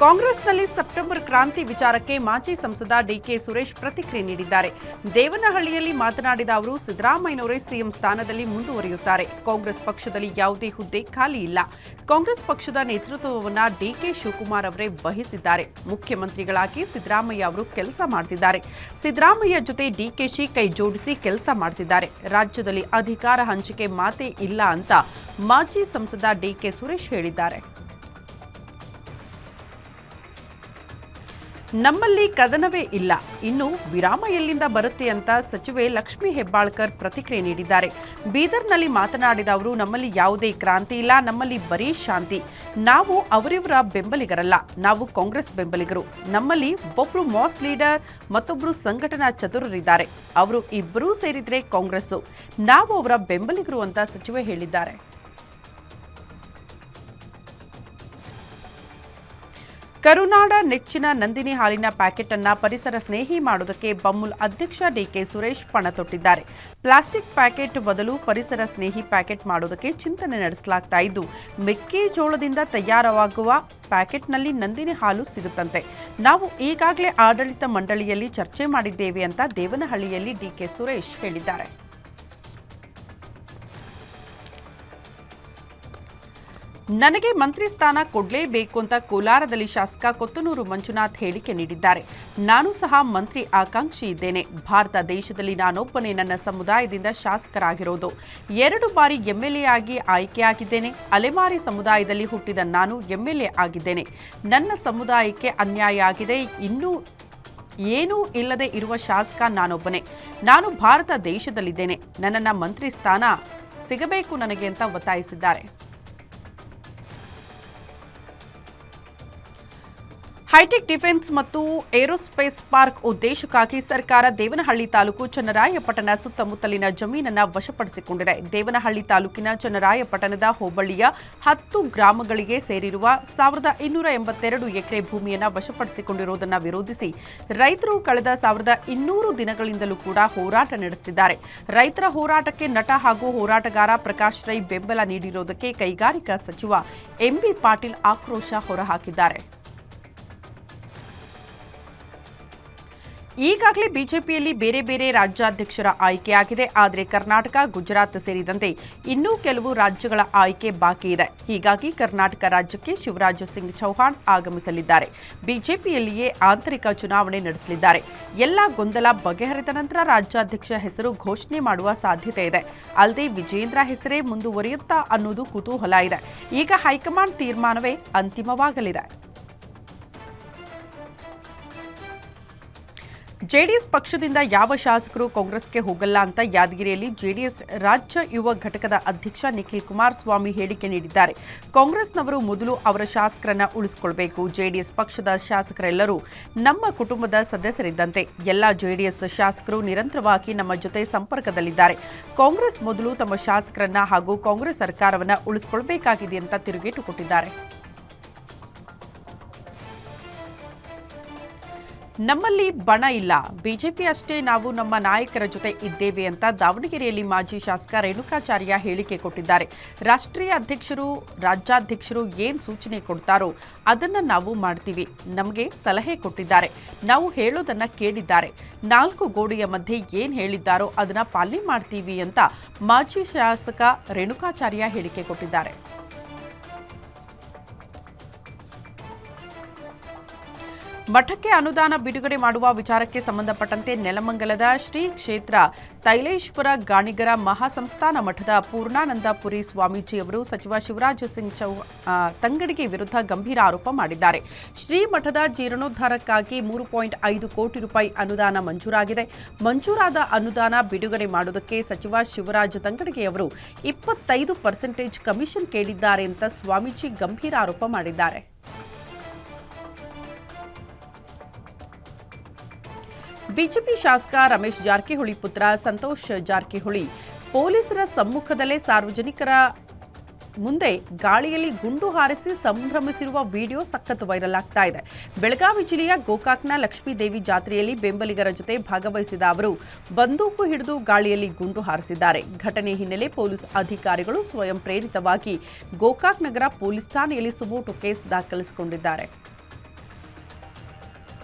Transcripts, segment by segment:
ಕಾಂಗ್ರೆಸ್ನಲ್ಲಿ ಸೆಪ್ಟೆಂಬರ್ ಕ್ರಾಂತಿ ವಿಚಾರಕ್ಕೆ ಮಾಜಿ ಸಂಸದ ಡಿಕೆ ಸುರೇಶ್ ಪ್ರತಿಕ್ರಿಯೆ ನೀಡಿದ್ದಾರೆ. ದೇವನಹಳ್ಳಿಯಲ್ಲಿ ಮಾತನಾಡಿದ ಅವರು, ಸಿದ್ದರಾಮಯ್ಯನವರೇ ಸಿಎಂ ಸ್ಥಾನದಲ್ಲಿ ಮುಂದುವರಿಯುತ್ತಾರೆ. ಕಾಂಗ್ರೆಸ್ ಪಕ್ಷದಲ್ಲಿ ಯಾವುದೇ ಹುದ್ದೆ ಖಾಲಿ ಇಲ್ಲ. ಕಾಂಗ್ರೆಸ್ ಪಕ್ಷದ ನೇತೃತ್ವವನ್ನು ಡಿಕೆ ಶಿವಕುಮಾರ್ ಅವರೇ ವಹಿಸಿದ್ದಾರೆ. ಮುಖ್ಯಮಂತ್ರಿಗಳಾಗಿ ಸಿದ್ದರಾಮಯ್ಯ ಅವರು ಕೆಲಸ ಮಾಡ್ತಿದ್ದಾರೆ. ಸಿದ್ದರಾಮಯ್ಯ ಜೊತೆ ಡಿಕೆಶಿ ಕೈ ಜೋಡಿಸಿ ಕೆಲಸ ಮಾಡ್ತಿದ್ದಾರೆ. ರಾಜ್ಯದಲ್ಲಿ ಅಧಿಕಾರ ಹಂಚಿಕೆ ಮಾತೇ ಇಲ್ಲ ಅಂತ ಮಾಜಿ ಸಂಸದ ಡಿಕೆ ಸುರೇಶ್ ಹೇಳಿದ್ದಾರೆ. ನಮ್ಮಲ್ಲಿ ಕದನವೇ ಇಲ್ಲ, ಇನ್ನು ವಿರಾಮ ಎಲ್ಲಿಂದ ಬರುತ್ತೆ ಅಂತ ಸಚಿವೆ ಲಕ್ಷ್ಮೀ ಹೆಬ್ಬಾಳ್ಕರ್ ಪ್ರತಿಕ್ರಿಯೆ ನೀಡಿದ್ದಾರೆ. ಬೀದರ್ನಲ್ಲಿ ಮಾತನಾಡಿದ ಅವರು, ನಮ್ಮಲ್ಲಿ ಯಾವುದೇ ಕ್ರಾಂತಿ ಇಲ್ಲ, ನಮ್ಮಲ್ಲಿ ಬರೀ ಶಾಂತಿ. ನಾವು ಅವರಿವರ ಬೆಂಬಲಿಗರಲ್ಲ, ನಾವು ಕಾಂಗ್ರೆಸ್ ಬೆಂಬಲಿಗರು. ನಮ್ಮಲ್ಲಿ ಒಬ್ಬರು ಮಾಸ್ ಲೀಡರ್, ಮತ್ತೊಬ್ಬರು ಸಂಘಟನಾ ಚತುರರಿದ್ದಾರೆ. ಅವರು ಇಬ್ಬರೂ ಸೇರಿದ್ರೆ ಕಾಂಗ್ರೆಸ್. ನಾವು ಅವರ ಬೆಂಬಲಿಗರು ಅಂತ ಸಚಿವೆ ಹೇಳಿದ್ದಾರೆ. ಕರುನಾಡ ನೆಚ್ಚಿನ ನಂದಿನಿ ಹಾಲಿನ ಪ್ಯಾಕೆಟ್ ಅನ್ನು ಪರಿಸರ ಸ್ನೇಹಿ ಮಾಡುವುದಕ್ಕೆ ಬಮೂಲ್ ಅಧ್ಯಕ್ಷ ಡಿಕೆ ಸುರೇಶ್ ಪಣ ತೊಟ್ಟಿದ್ದಾರೆ. ಪ್ಲಾಸ್ಟಿಕ್ ಪ್ಯಾಕೆಟ್ ಬದಲು ಪರಿಸರ ಸ್ನೇಹಿ ಪ್ಯಾಕೆಟ್ ಮಾಡುವುದಕ್ಕೆ ಚಿಂತನೆ ನಡೆಸಲಾಗ್ತಾ ಇದ್ದು, ಮೆಕ್ಕೆಜೋಳದಿಂದ ತಯಾರಾಗುವ ಪ್ಯಾಕೆಟ್ನಲ್ಲಿ ನಂದಿನಿ ಹಾಲು ಸಿಗುತ್ತಂತೆ. ನಾವು ಈಗಾಗಲೇ ಆಡಳಿತ ಮಂಡಳಿಯಲ್ಲಿ ಚರ್ಚೆ ಮಾಡಿದ್ದೇವೆ ಅಂತ ದೇವನಹಳ್ಳಿಯಲ್ಲಿ ಡಿಕೆ ಸುರೇಶ್ ಹೇಳಿದ್ದಾರೆ. ನನಗೆ ಮಂತ್ರಿ ಸ್ಥಾನ ಕೊಡಲೇಬೇಕು ಅಂತ ಕೋಲಾರದಲ್ಲಿ ಶಾಸಕ ಕೊತ್ತನೂರು ಮಂಜುನಾಥ್ ಹೇಳಿಕೆ ನೀಡಿದ್ದಾರೆ. ನಾನು ಸಹ ಮಂತ್ರಿ ಆಕಾಂಕ್ಷಿ ಇದ್ದೇನೆ. ಭಾರತ ದೇಶದಲ್ಲಿ ನಾನೊಬ್ಬನೇ ನನ್ನ ಸಮುದಾಯದಿಂದ ಶಾಸಕರಾಗಿರೋದು. 2 ಬಾರಿ ಎಂಎಲ್ಎ ಆಗಿ ಆಯ್ಕೆಯಾಗಿದ್ದೇನೆ. ಅಲೆಮಾರಿ ಸಮುದಾಯದಲ್ಲಿ ಹುಟ್ಟಿದ ನಾನು ಎಂಎಲ್ಎ ಆಗಿದ್ದೇನೆ. ನನ್ನ ಸಮುದಾಯಕ್ಕೆ ಅನ್ಯಾಯ ಆಗಿದೆ. ಇನ್ನೂ ಏನೂ ಇಲ್ಲದೆ ಇರುವ ಶಾಸಕ ನಾನೊಬ್ಬನೇ. ನಾನು ಭಾರತ ದೇಶದಲ್ಲಿದ್ದೇನೆ. ನನ್ನನ್ನು ಮಂತ್ರಿ ಸ್ಥಾನ ಸಿಗಬೇಕು ನನಗೆ ಅಂತ ಒತ್ತಾಯಿಸಿದ್ದಾರೆ. ಹೈಟೆಕ್ ಡಿಫೆನ್ಸ್ ಮತ್ತು ಏರೋಸ್ಪೇಸ್ ಪಾರ್ಕ್ ಉದ್ದೇಶಕ್ಕಾಗಿ ಸರ್ಕಾರ ದೇವನಹಳ್ಳಿ ತಾಲೂಕು ಚನ್ನರಾಯಪಟ್ಟಣ ಸುತ್ತಮುತ್ತಲಿನ ಜಮೀನನ್ನು ವಶಪಡಿಸಿಕೊಂಡಿದೆ. ದೇವನಹಳ್ಳಿ ತಾಲೂಕಿನ ಚನ್ನರಾಯಪಟ್ಟಣದ ಹೋಬಳಿಯ 10 ಗ್ರಾಮಗಳಿಗೆ ಸೇರಿರುವ 1282 ಎಕರೆ ಭೂಮಿಯನ್ನು ವಶಪಡಿಸಿಕೊಂಡಿರುವುದನ್ನು ವಿರೋಧಿಸಿ ರೈತರು ಕಳೆದ 1200 ದಿನಗಳಿಂದಲೂ ಕೂಡ ಹೋರಾಟ ನಡೆಸುತ್ತಿದ್ದಾರೆ. ರೈತರ ಹೋರಾಟಕ್ಕೆ ನಟ ಹಾಗೂ ಹೋರಾಟಗಾರ ಪ್ರಕಾಶ್ ರೈ ಬೆಂಬಲ ನೀಡಿರುವುದಕ್ಕೆ ಕೈಗಾರಿಕಾ ಸಚಿವ ಎಂಬಿ ಪಾಟೀಲ್ ಆಕ್ರೋಶ ಹೊರಹಾಕಿದ್ದಾರೆ. ಈಗಾಗಲೇ ಬಿಜೆಪಿಯಲ್ಲಿ ಬೇರೆ ಬೇರೆ ರಾಜ್ಯಾಧ್ಯಕ್ಷರ ಆಯ್ಕೆಯಾಗಿದೆ. ಆದರೆ ಕರ್ನಾಟಕ, ಗುಜರಾತ್ ಸೇರಿದಂತೆ ಇನ್ನೂ ಕೆಲವು ರಾಜ್ಯಗಳ ಆಯ್ಕೆ ಬಾಕಿ ಇದೆ. ಹೀಗಾಗಿ ಕರ್ನಾಟಕ ರಾಜ್ಯಕ್ಕೆ ಶಿವರಾಜ್ ಸಿಂಗ್ ಚೌಹಾಣ್ ಆಗಮಿಸಲಿದ್ದಾರೆ. ಬಿಜೆಪಿಯಲ್ಲಿಯೇ ಆಂತರಿಕ ಚುನಾವಣೆ ನಡೆಸಲಿದ್ದಾರೆ. ಎಲ್ಲ ಗೊಂದಲ ಬಗೆಹರಿದ ನಂತರ ರಾಜ್ಯಾಧ್ಯಕ್ಷ ಹೆಸರು ಘೋಷಣೆ ಮಾಡುವ ಸಾಧ್ಯತೆ ಇದೆ. ಅಲ್ಲದೆ ವಿಜೇಂದ್ರ ಹೆಸರೇ ಮುಂದುವರಿಯುತ್ತಾ ಅನ್ನೋದು ಕುತೂಹಲ ಇದೆ. ಈಗ ಹೈಕಮಾಂಡ್ ತೀರ್ಮಾನವೇ ಅಂತಿಮವಾಗಲಿದೆ. ಜೆಡಿಎಸ್ ಪಕ್ಷದಿಂದ ಯಾವ ಶಾಸಕರು ಕಾಂಗ್ರೆಸ್ಗೆ ಹೋಗಲ್ಲ ಅಂತ ಯಾದಗಿರಿಯಲ್ಲಿ ಜೆಡಿಎಸ್ ರಾಜ್ಯ ಯುವ ಘಟಕದ ಅಧ್ಯಕ್ಷ ನಿಖಿಲ್ ಕುಮಾರಸ್ವಾಮಿ ಹೇಳಿಕೆ ನೀಡಿದ್ದಾರೆ. ಕಾಂಗ್ರೆಸ್ನವರು ಮೊದಲು ಅವರ ಶಾಸಕರನ್ನ ಉಳಿಸಿಕೊಳ್ಳಬೇಕು. ಜೆಡಿಎಸ್ ಪಕ್ಷದ ಶಾಸಕರೆಲ್ಲರೂ ನಮ್ಮ ಕುಟುಂಬದ ಸದಸ್ಯರಿದ್ದಂತೆ. ಎಲ್ಲ ಜೆಡಿಎಸ್ ಶಾಸಕರು ನಿರಂತರವಾಗಿ ನಮ್ಮ ಜೊತೆ ಸಂಪರ್ಕದಲ್ಲಿದ್ದಾರೆ. ಕಾಂಗ್ರೆಸ್ ಮೊದಲು ತಮ್ಮ ಶಾಸಕರನ್ನ ಹಾಗೂ ಕಾಂಗ್ರೆಸ್ ಸರ್ಕಾರವನ್ನು ಉಳಿಸಿಕೊಳ್ಳಬೇಕಾಗಿದೆ ಅಂತ ತಿರುಗೇಟು ಕೊಟ್ಟಿದ್ದಾರೆ. ನಮ್ಮಲ್ಲಿ ಬಣ ಇಲ್ಲ, ಬಿಜೆಪಿ ಅಷ್ಟೇ, ನಾವು ನಮ್ಮ ನಾಯಕರ ಜೊತೆ ಇದ್ದೇವೆ ಅಂತ ದಾವಣಗೆರೆಯಲ್ಲಿ ಮಾಜಿ ಶಾಸಕ ರೇಣುಕಾಚಾರ್ಯ ಹೇಳಿಕೆ ಕೊಟ್ಟಿದ್ದಾರೆ. ರಾಷ್ಟ್ರೀಯ ಅಧ್ಯಕ್ಷರು, ರಾಜ್ಯಾಧ್ಯಕ್ಷರು ಏನು ಸೂಚನೆ ಕೊಡ್ತಾರೋ ಅದನ್ನು ನಾವು ಮಾಡ್ತೀವಿ. ನಮಗೆ ಸಲಹೆ ಕೊಟ್ಟಿದ್ದಾರೆ, ನಾವು ಹೇಳೋದನ್ನು ಕೇಳಿದ್ದಾರೆ. 4 ಗೋಡೆಯ ಮಧ್ಯೆ ಏನು ಹೇಳಿದ್ದಾರೋ ಅದನ್ನು ಪಾಲನೆ ಮಾಡ್ತೀವಿ ಅಂತ ಮಾಜಿ ಶಾಸಕ ರೇಣುಕಾಚಾರ್ಯ ಹೇಳಿಕೆ ಕೊಟ್ಟಿದ್ದಾರೆ. ಮಠಕ್ಕೆ ಅನುದಾನ ಬಿಡುಗಡೆ ಮಾಡುವ ವಿಚಾರಕ್ಕೆ ಸಂಬಂಧಪಟ್ಟಂತೆ ನೆಲಮಂಗಲದ ಶ್ರೀ ಕ್ಷೇತ್ರ ತೈಲೇಶ್ವರ ಗಾಣಿಗರ ಮಹಾಸಂಸ್ಥಾನ ಮಠದ ಪೂರ್ಣಾನಂದಪುರಿ ಸ್ವಾಮೀಜಿ ಅವರು ಸಚಿವ ಶಿವರಾಜ್ ಸಿಂಗ್ ತಂಗಡಿಗೆ ವಿರುದ್ಧ ಗಂಭೀರ ಆರೋಪ ಮಾಡಿದ್ದಾರೆ. ಶ್ರೀ ಮಠದ ಜೀರ್ಣೋದ್ಧಾರಕ್ಕಾಗಿ 3.5 ಕೋಟಿ ರೂಪಾಯಿ ಅನುದಾನ ಮಂಜೂರಾಗಿದೆ. ಮಂಜೂರಾದ ಅನುದಾನ ಬಿಡುಗಡೆ ಮಾಡುವುದಕ್ಕೆ ಸಚಿವ ಶಿವರಾಜ್ ತಂಗಡಿಗೆ ಅವರು 25% ಕಮಿಷನ್ ಕೇಳಿದ್ದಾರೆ ಅಂತ ಸ್ವಾಮೀಜಿ ಗಂಭೀರ ಆರೋಪ ಮಾಡಿದ್ದಾರೆ. ಬಿಜೆಪಿ ಶಾಸಕ ರಮೇಶ್ ಜಾರಕಿಹೊಳಿ ಪುತ್ರ ಸಂತೋಷ್ ಜಾರಕಿಹೊಳಿ ಪೊಲೀಸರ ಸಮ್ಮುಖದಲ್ಲೇ ಸಾರ್ವಜನಿಕರ ಮುಂದೆ ಗಾಳಿಯಲ್ಲಿ ಗುಂಡು ಹಾರಿಸಿ ಸಂಭ್ರಮಿಸಿರುವ ವಿಡಿಯೋ ಸಖತ್ ವೈರಲ್ ಆಗ್ತಾ ಇದೆ. ಬೆಳಗಾವಿ ಜಿಲ್ಲೆಯ ಗೋಕಾಕ್ನ ಲಕ್ಷ್ಮೀದೇವಿ ಜಾತ್ರೆಯಲ್ಲಿ ಬೆಂಬಲಿಗರ ಜೊತೆ ಭಾಗವಹಿಸಿದ ಅವರು ಬಂದೂಕು ಹಿಡಿದು ಗಾಳಿಯಲ್ಲಿ ಗುಂಡು ಹಾರಿಸಿದ್ದಾರೆ. ಘಟನೆ ಹಿನ್ನೆಲೆ ಪೊಲೀಸ್ ಅಧಿಕಾರಿಗಳು ಸ್ವಯಂ ಪ್ರೇರಿತವಾಗಿ ಗೋಕಾಕ್ ನಗರ ಪೊಲೀಸ್ ಠಾಣೆಯಲ್ಲಿ ಸುಮೋಟೋ ಕೇಸ್ ದಾಖಲಿಸಿಕೊಂಡಿದ್ದಾರೆ.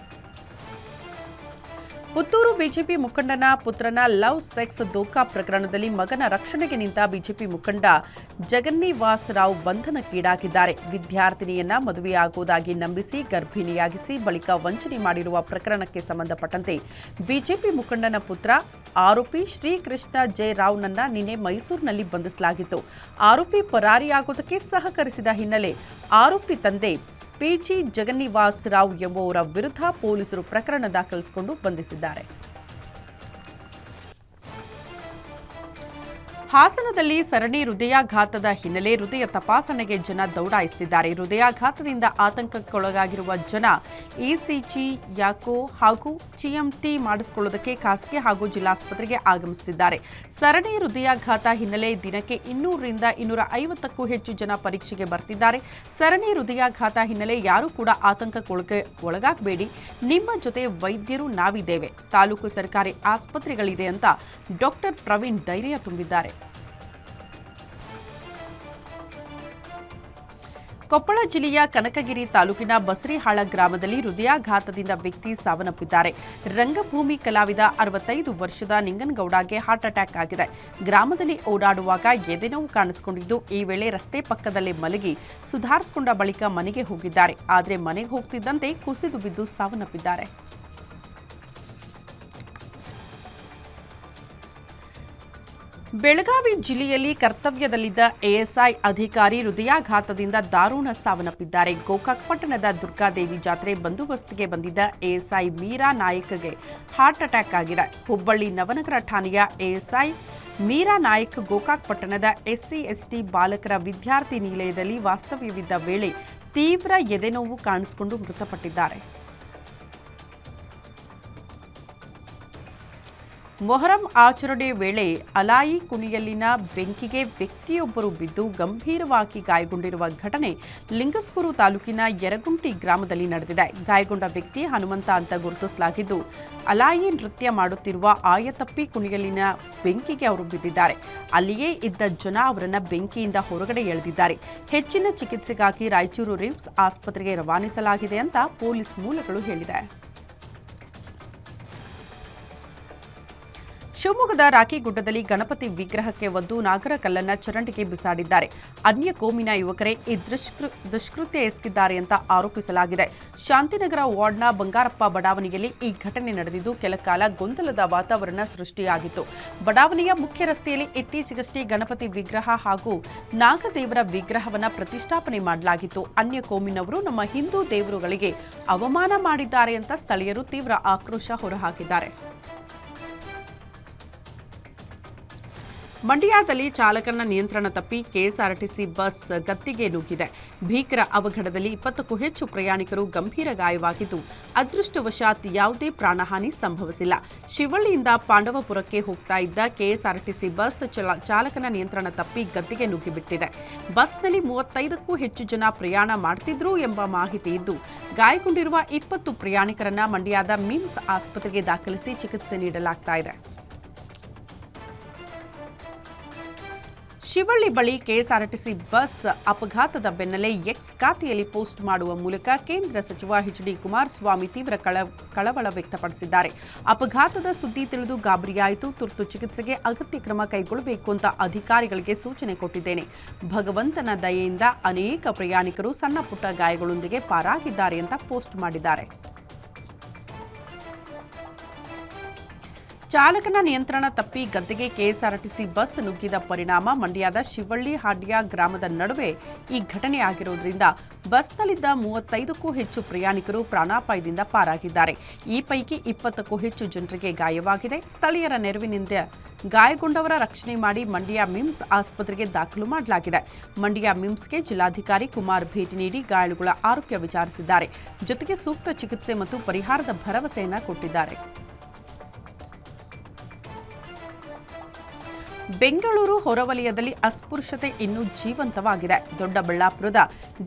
ಪುತ್ತೂರು ಬಿಜೆಪಿ ಮುಖಂಡನ ಪುತ್ರನ ಲವ್ ಸೆಕ್ಸ್ ದೋಖಾ ಪ್ರಕರಣದಲ್ಲಿ ಮಗನ ರಕ್ಷಣೆಗೆ ನಿಂತ ಬಿಜೆಪಿ ಮುಖಂಡ ಜಗನ್ನಿವಾಸ್ ರಾವ್ ಬಂಧನಕ್ಕೀಡಾಗಿದ್ದಾರೆ. ವಿದ್ಯಾರ್ಥಿನಿಯನ್ನ ಮದುವೆಯಾಗುವುದಾಗಿ ನಂಬಿಸಿ ಗರ್ಭಿಣಿಯಾಗಿಸಿ ಬಳಿಕ ವಂಚನೆ ಮಾಡಿರುವ ಪ್ರಕರಣಕ್ಕೆ ಸಂಬಂಧಪಟ್ಟಂತೆ ಬಿಜೆಪಿ ಮುಖಂಡನ ಪುತ್ರ ಆರೋಪಿ ಶ್ರೀಕೃಷ್ಣ ಜೆ ರಾವ್ನನ್ನ ನಿನ್ನೆ ಮೈಸೂರಿನಲ್ಲಿ ಬಂಧಿಸಲಾಗಿತ್ತು. ಆರೋಪಿ ಪರಾರಿಯಾಗುವುದಕ್ಕೆ ಸಹಕರಿಸಿದ ಹಿನ್ನೆಲೆ ಆರೋಪಿ ತಂದೆ ಪಿಜಿ ಜಗನ್ನಿವಾಸ್ ರಾವ್ ಎಂಬುವರ ವಿರುದ್ಧ ಪೊಲೀಸರು ಪ್ರಕರಣ ದಾಖಲಿಸಿಕೊಂಡು ಬಂಧಿಸಿದ್ದಾರೆ. ಹಾಸನದಲ್ಲಿ ಸರಣಿ ಹೃದಯಾಘಾತದ ಹಿನ್ನೆಲೆ ಹೃದಯ ತಪಾಸಣೆಗೆ ಜನ ದೌಡಾಯಿಸುತ್ತಿದ್ದಾರೆ. ಹೃದಯಾಘಾತದಿಂದ ಆತಂಕಕ್ಕೊಳಗಾಗಿರುವ ಜನ ಇಸಿಜಿ, ಯಾಕೋ ಹಾಗೂ ಟಿಎಂಟಿ ಮಾಡಿಸಿಕೊಳ್ಳುವುದಕ್ಕೆ ಖಾಸಗಿ ಹಾಗೂ ಜಿಲ್ಲಾಸ್ಪತ್ರೆಗೆ ಆಗಮಿಸುತ್ತಿದ್ದಾರೆ. ಸರಣಿ ಹೃದಯಾಘಾತ ಹಿನ್ನೆಲೆ ದಿನಕ್ಕೆ 200ರಿಂದ 250ಕ್ಕೂ ಹೆಚ್ಚು ಜನ ಪರೀಕ್ಷೆಗೆ ಬರ್ತಿದ್ದಾರೆ. ಸರಣಿ ಹೃದಯಾಘಾತ ಹಿನ್ನೆಲೆ ಯಾರೂ ಕೂಡ ಆತಂಕಕ್ಕೊಳಗಾಗಬೇಡಿ, ನಿಮ್ಮ ಜೊತೆ ವೈದ್ಯರು ನಾವಿದ್ದೇವೆ, ತಾಲೂಕು ಸರ್ಕಾರಿ ಆಸ್ಪತ್ರೆಗಳಿದೆ ಅಂತ ಡಾಕ್ಟರ್ ಪ್ರವೀಣ್ ಧೈರ್ಯ ತುಂಬಿದ್ದಾರೆ. ಕೊಪ್ಪಳ ಜಿಲ್ಲೆಯ ಕನಕಗಿರಿ ತಾಲೂಕಿನ ಬಸರಿಹಾಳ ಗ್ರಾಮದಲ್ಲಿ ಹೃದಯಾಘಾತದಿಂದ ವ್ಯಕ್ತಿ ಸಾವನ್ನಪ್ಪಿದ್ದಾರೆ. ರಂಗಭೂಮಿ ಕಲಾವಿದ 65 ವರ್ಷದ ನಿಂಗನಗೌಡಗೆ ಹಾರ್ಟ್ ಅಟ್ಯಾಕ್ ಆಗಿದೆ. ಗ್ರಾಮದಲ್ಲಿ ಓಡಾಡುವಾಗ ಎದೆನೋವು ಕಾಣಿಸಿಕೊಂಡಿದ್ದು, ಈ ವೇಳೆ ರಸ್ತೆ ಪಕ್ಕದಲ್ಲೇ ಮಲಗಿ ಸುಧಾರಿಸಿಕೊಂಡ ಬಳಿಕ ಮನೆಗೆ ಹೋಗಿದ್ದಾರೆ. ಆದರೆ ಮನೆಗೆ ಹೋಗ್ತಿದ್ದಂತೆ ಕುಸಿದು ಬಿದ್ದು ಸಾವನ್ನಪ್ಪಿದ್ದಾರೆ. ಬೆಳಗಾವಿ ಜಿಲ್ಲೆಯಲ್ಲಿ ಕರ್ತವ್ಯದಲ್ಲಿದ್ದ ಎಎಸ್ಐ ಅಧಿಕಾರಿ ಹೃದಯಾಘಾತದಿಂದ ದಾರುಣ ಸಾವನ್ನಪ್ಪಿದ್ದಾರೆ. ಗೋಕಾಕ್ ಪಟ್ಟಣದ ದುರ್ಗಾದೇವಿ ಜಾತ್ರೆ ಬಂದೋಬಸ್ತ್ಗೆ ಬಂದಿದ್ದ ಎಎಸ್ಐ ಮೀರಾ ನಾಯಕ್ಗೆ ಹಾರ್ಟ್ ಅಟ್ಯಾಕ್ ಆಗಿದೆ. ಹುಬ್ಬಳ್ಳಿ ನವನಗರ ಠಾಣೆಯ ಎಎಸ್ಐ ಮೀರಾ ನಾಯಕ್ ಗೋಕಾಕ್ ಪಟ್ಟಣದ SC/ST ಬಾಲಕರ ವಿದ್ಯಾರ್ಥಿ ನಿಲಯದಲ್ಲಿ ವಾಸ್ತವ್ಯವಿದ್ದ ವೇಳೆ ತೀವ್ರ ಎದೆನೋವು ಕಾಣಿಸಿಕೊಂಡು ಮೃತಪಟ್ಟಿದ್ದಾರೆ. ಮೊಹರಂ ಆಚರಣೆ ವೇಳೆ ಅಲಾಯಿ ಕುಣಿಯಲ್ಲಿನ ಬೆಂಕಿಗೆ ವ್ಯಕ್ತಿಯೊಬ್ಬರು ಬಿದ್ದು ಗಂಭೀರವಾಗಿ ಗಾಯಗೊಂಡಿರುವ ಘಟನೆ ಲಿಂಗಸ್ಕೂರು ತಾಲೂಕಿನ ಯರಗುಂಟಿ ಗ್ರಾಮದಲ್ಲಿ ನಡೆದಿದೆ. ಗಾಯಗೊಂಡ ವ್ಯಕ್ತಿ ಹನುಮಂತ ಅಂತ ಗುರುತಿಸಲಾಗಿದ್ದು, ಅಲಾಯಿ ನೃತ್ಯ ಮಾಡುತ್ತಿರುವ ಆಯತಪ್ಪಿ ಕುಣಿಯಲ್ಲಿನ ಬೆಂಕಿಗೆ ಅವರು ಬಿದ್ದಿದ್ದಾರೆ. ಅಲ್ಲಿಯೇ ಇದ್ದ ಜನ ಅವರನ್ನ ಬೆಂಕಿಯಿಂದ ಹೊರಗಡೆ ಎಳೆದಿದ್ದಾರೆ. ಹೆಚ್ಚಿನ ಚಿಕಿತ್ಸೆಗಾಗಿ ರಾಯಚೂರು ರಿಮ್ಸ್ ಆಸ್ಪತ್ರೆಗೆ ರವಾನಿಸಲಾಗಿದೆ ಅಂತ ಪೊಲೀಸ್ ಮೂಲಗಳು ಹೇಳಿದೆ. ಶಿವಮೊಗ್ಗದ ರಾಕಿಗುಡ್ಡದಲ್ಲಿ ಗಣಪತಿ ವಿಗ್ರಹಕ್ಕೆ ಒದ್ದು ನಾಗರಕಲ್ಲನ್ನ ಚರಂಡಿಗೆ ಬಿಸಾಡಿದ್ದಾರೆ. ಅನ್ಯ ಕೋಮಿನ ಯುವಕರೇ ಈ ದುಷ್ಕೃತ್ಯ ಎಸಗಿದ್ದಾರೆ ಅಂತ ಆರೋಪಿಸಲಾಗಿದೆ. ಶಾಂತಿನಗರ ವಾರ್ಡ್ನ ಬಂಗಾರಪ್ಪ ಬಡಾವಣೆಯಲ್ಲಿ ಈ ಘಟನೆ ನಡೆದಿದ್ದು, ಕೆಲಕಾಲ ಗೊಂದಲದ ವಾತಾವರಣ ಸೃಷ್ಟಿಯಾಗಿತ್ತು. ಬಡಾವಣೆಯ ಮುಖ್ಯ ರಸ್ತೆಯಲ್ಲಿ ಇತ್ತೀಚೆಗಷ್ಟೇ ಗಣಪತಿ ವಿಗ್ರಹ ಹಾಗೂ ನಾಗದೇವರ ವಿಗ್ರಹವನ್ನು ಪ್ರತಿಷ್ಠಾಪನೆ ಮಾಡಲಾಗಿತ್ತು. ಅನ್ಯ ಕೋಮಿನವರು ನಮ್ಮ ಹಿಂದೂ ದೇವರುಗಳಿಗೆ ಅವಮಾನ ಮಾಡಿದ್ದಾರೆ ಅಂತ ಸ್ಥಳೀಯರು ತೀವ್ರ ಆಕ್ರೋಶ ಹೊರಹಾಕಿದ್ದಾರೆ. ಮಂಡ್ಯದಲ್ಲಿ ಚಾಲಕನ ನಿಯಂತ್ರಣ ತಪ್ಪಿ ಕೆಎಸ್ಆರ್ಟಿಸಿ ಬಸ್ ಗತ್ತಿಗೆ ನುಗ್ಗಿದೆ. ಭೀಕರ ಅವಘಡದಲ್ಲಿ 20ಕ್ಕೂ ಹೆಚ್ಚು ಪ್ರಯಾಣಿಕರು ಗಂಭೀರ ಗಾಯವಾಗಿದ್ದು, ಅದೃಷ್ಟವಶಾತ್ ಯಾವುದೇ ಪ್ರಾಣಹಾನಿ ಸಂಭವಿಸಿಲ್ಲ. ಶಿವಳ್ಳಿಯಿಂದ ಪಾಂಡವಪುರಕ್ಕೆ ಹೋಗ್ತಾ ಇದ್ದ ಕೆಎಸ್ಆರ್ಟಿಸಿ ಬಸ್ ಚಾಲಕನ ನಿಯಂತ್ರಣ ತಪ್ಪಿ ಗತ್ತಿಗೆ ನುಗ್ಗಿಬಿಟ್ಟಿದೆ. ಬಸ್ನಲ್ಲಿ 35ಕ್ಕೂ ಹೆಚ್ಚು ಜನ ಪ್ರಯಾಣ ಮಾಡ್ತಿದ್ರು ಎಂಬ ಮಾಹಿತಿ ಇದ್ದು, ಗಾಯಗೊಂಡಿರುವ 20 ಪ್ರಯಾಣಿಕರನ್ನ ಮಂಡ್ಯದ ಮಿಮ್ಸ್ ಆಸ್ಪತ್ರೆಗೆ ದಾಖಲಿಸಿ ಚಿಕಿತ್ಸೆ ನೀಡಲಾಗ್ತಾ ಇದೆ. ಶಿವಳ್ಳಿ ಬಳಿ ಕೆಎಸ್ಆರ್ಟಿಸಿ ಬಸ್ ಅಪಘಾತದ ಬೆನ್ನಲ್ಲೇ ಎಕ್ಸ್ ಖಾತೆಯಲ್ಲಿ ಪೋಸ್ಟ್ ಮಾಡುವ ಮೂಲಕ ಕೇಂದ್ರ ಸಚಿವ ಎಚ್.ಡಿ. ಕುಮಾರಸ್ವಾಮಿ ತೀವ್ರ ಕಳವಳ ವ್ಯಕ್ತಪಡಿಸಿದ್ದಾರೆ. ಅಪಘಾತದ ಸುದ್ದಿ ತಿಳಿದು ಗಾಬರಿಯಾಯಿತು. ತುರ್ತು ಚಿಕಿತ್ಸೆಗೆ ಅಗತ್ಯ ಕ್ರಮ ಕೈಗೊಳ್ಳಬೇಕು ಅಂತ ಅಧಿಕಾರಿಗಳಿಗೆ ಸೂಚನೆ ಕೊಟ್ಟಿದ್ದೇನೆ. ಭಗವಂತನ ದಯೆಯಿಂದ ಅನೇಕ ಪ್ರಯಾಣಿಕರು ಸಣ್ಣ ಪುಟ್ಟ ಗಾಯಗಳೊಂದಿಗೆ ಪಾರಾಗಿದ್ದಾರೆ ಅಂತ ಪೋಸ್ಟ್ ಮಾಡಿದ್ದಾರೆ. ಚಾಲಕನ ನಿಯಂತ್ರಣ ತಪ್ಪಿ ಗದ್ದೆಗೆ ಕೆಎಸ್ಆರ್ಟಿಸಿ ಬಸ್ ನುಗ್ಗಿದ ಪರಿಣಾಮ ಮಂಡ್ಯದ ಶಿವಳ್ಳಿ ಹಾಡ್ಯ ಗ್ರಾಮದ ನಡುವೆ ಈ ಘಟನೆ ಆಗಿರುವುದರಿಂದ ಬಸ್ನಲ್ಲಿದ್ದ 35ಕ್ಕೂ ಹೆಚ್ಚು ಪ್ರಯಾಣಿಕರು ಪ್ರಾಣಾಪಾಯದಿಂದ ಪಾರಾಗಿದ್ದಾರೆ. ಈ ಪೈಕಿ 20ಕ್ಕೂ ಹೆಚ್ಚು ಜನರಿಗೆ ಗಾಯವಾಗಿದೆ. ಸ್ಥಳೀಯರ ನೆರವಿನಿಂದ ಗಾಯಗೊಂಡವರ ರಕ್ಷಣೆ ಮಾಡಿ ಮಂಡ್ಯ ಮಿಮ್ಸ್ ಆಸ್ಪತ್ರೆಗೆ ದಾಖಲು ಮಾಡಲಾಗಿದೆ. ಮಂಡ್ಯ ಮಿಮ್ಸ್ಗೆ ಜಿಲ್ಲಾಧಿಕಾರಿ ಕುಮಾರ್ ಭೇಟಿ ನೀಡಿ ಗಾಯಾಳುಗಳ ಆರೋಗ್ಯ ವಿಚಾರಿಸಿದ್ದಾರೆ. ಜೊತೆಗೆ ಸೂಕ್ತ ಚಿಕಿತ್ಸೆ ಮತ್ತು ಪರಿಹಾರದ ಭರವಸೆಯನ್ನ ಕೊಟ್ಟಿದ್ದಾರೆ. ಬೆಂಗಳೂರು ಹೊರವಲಯದಲ್ಲಿ ಅಸ್ಪೃಶ್ಯತೆ ಇನ್ನೂ ಜೀವಂತವಾಗಿದೆ. ದೊಡ್ಡಬಳ್ಳಾಪುರದ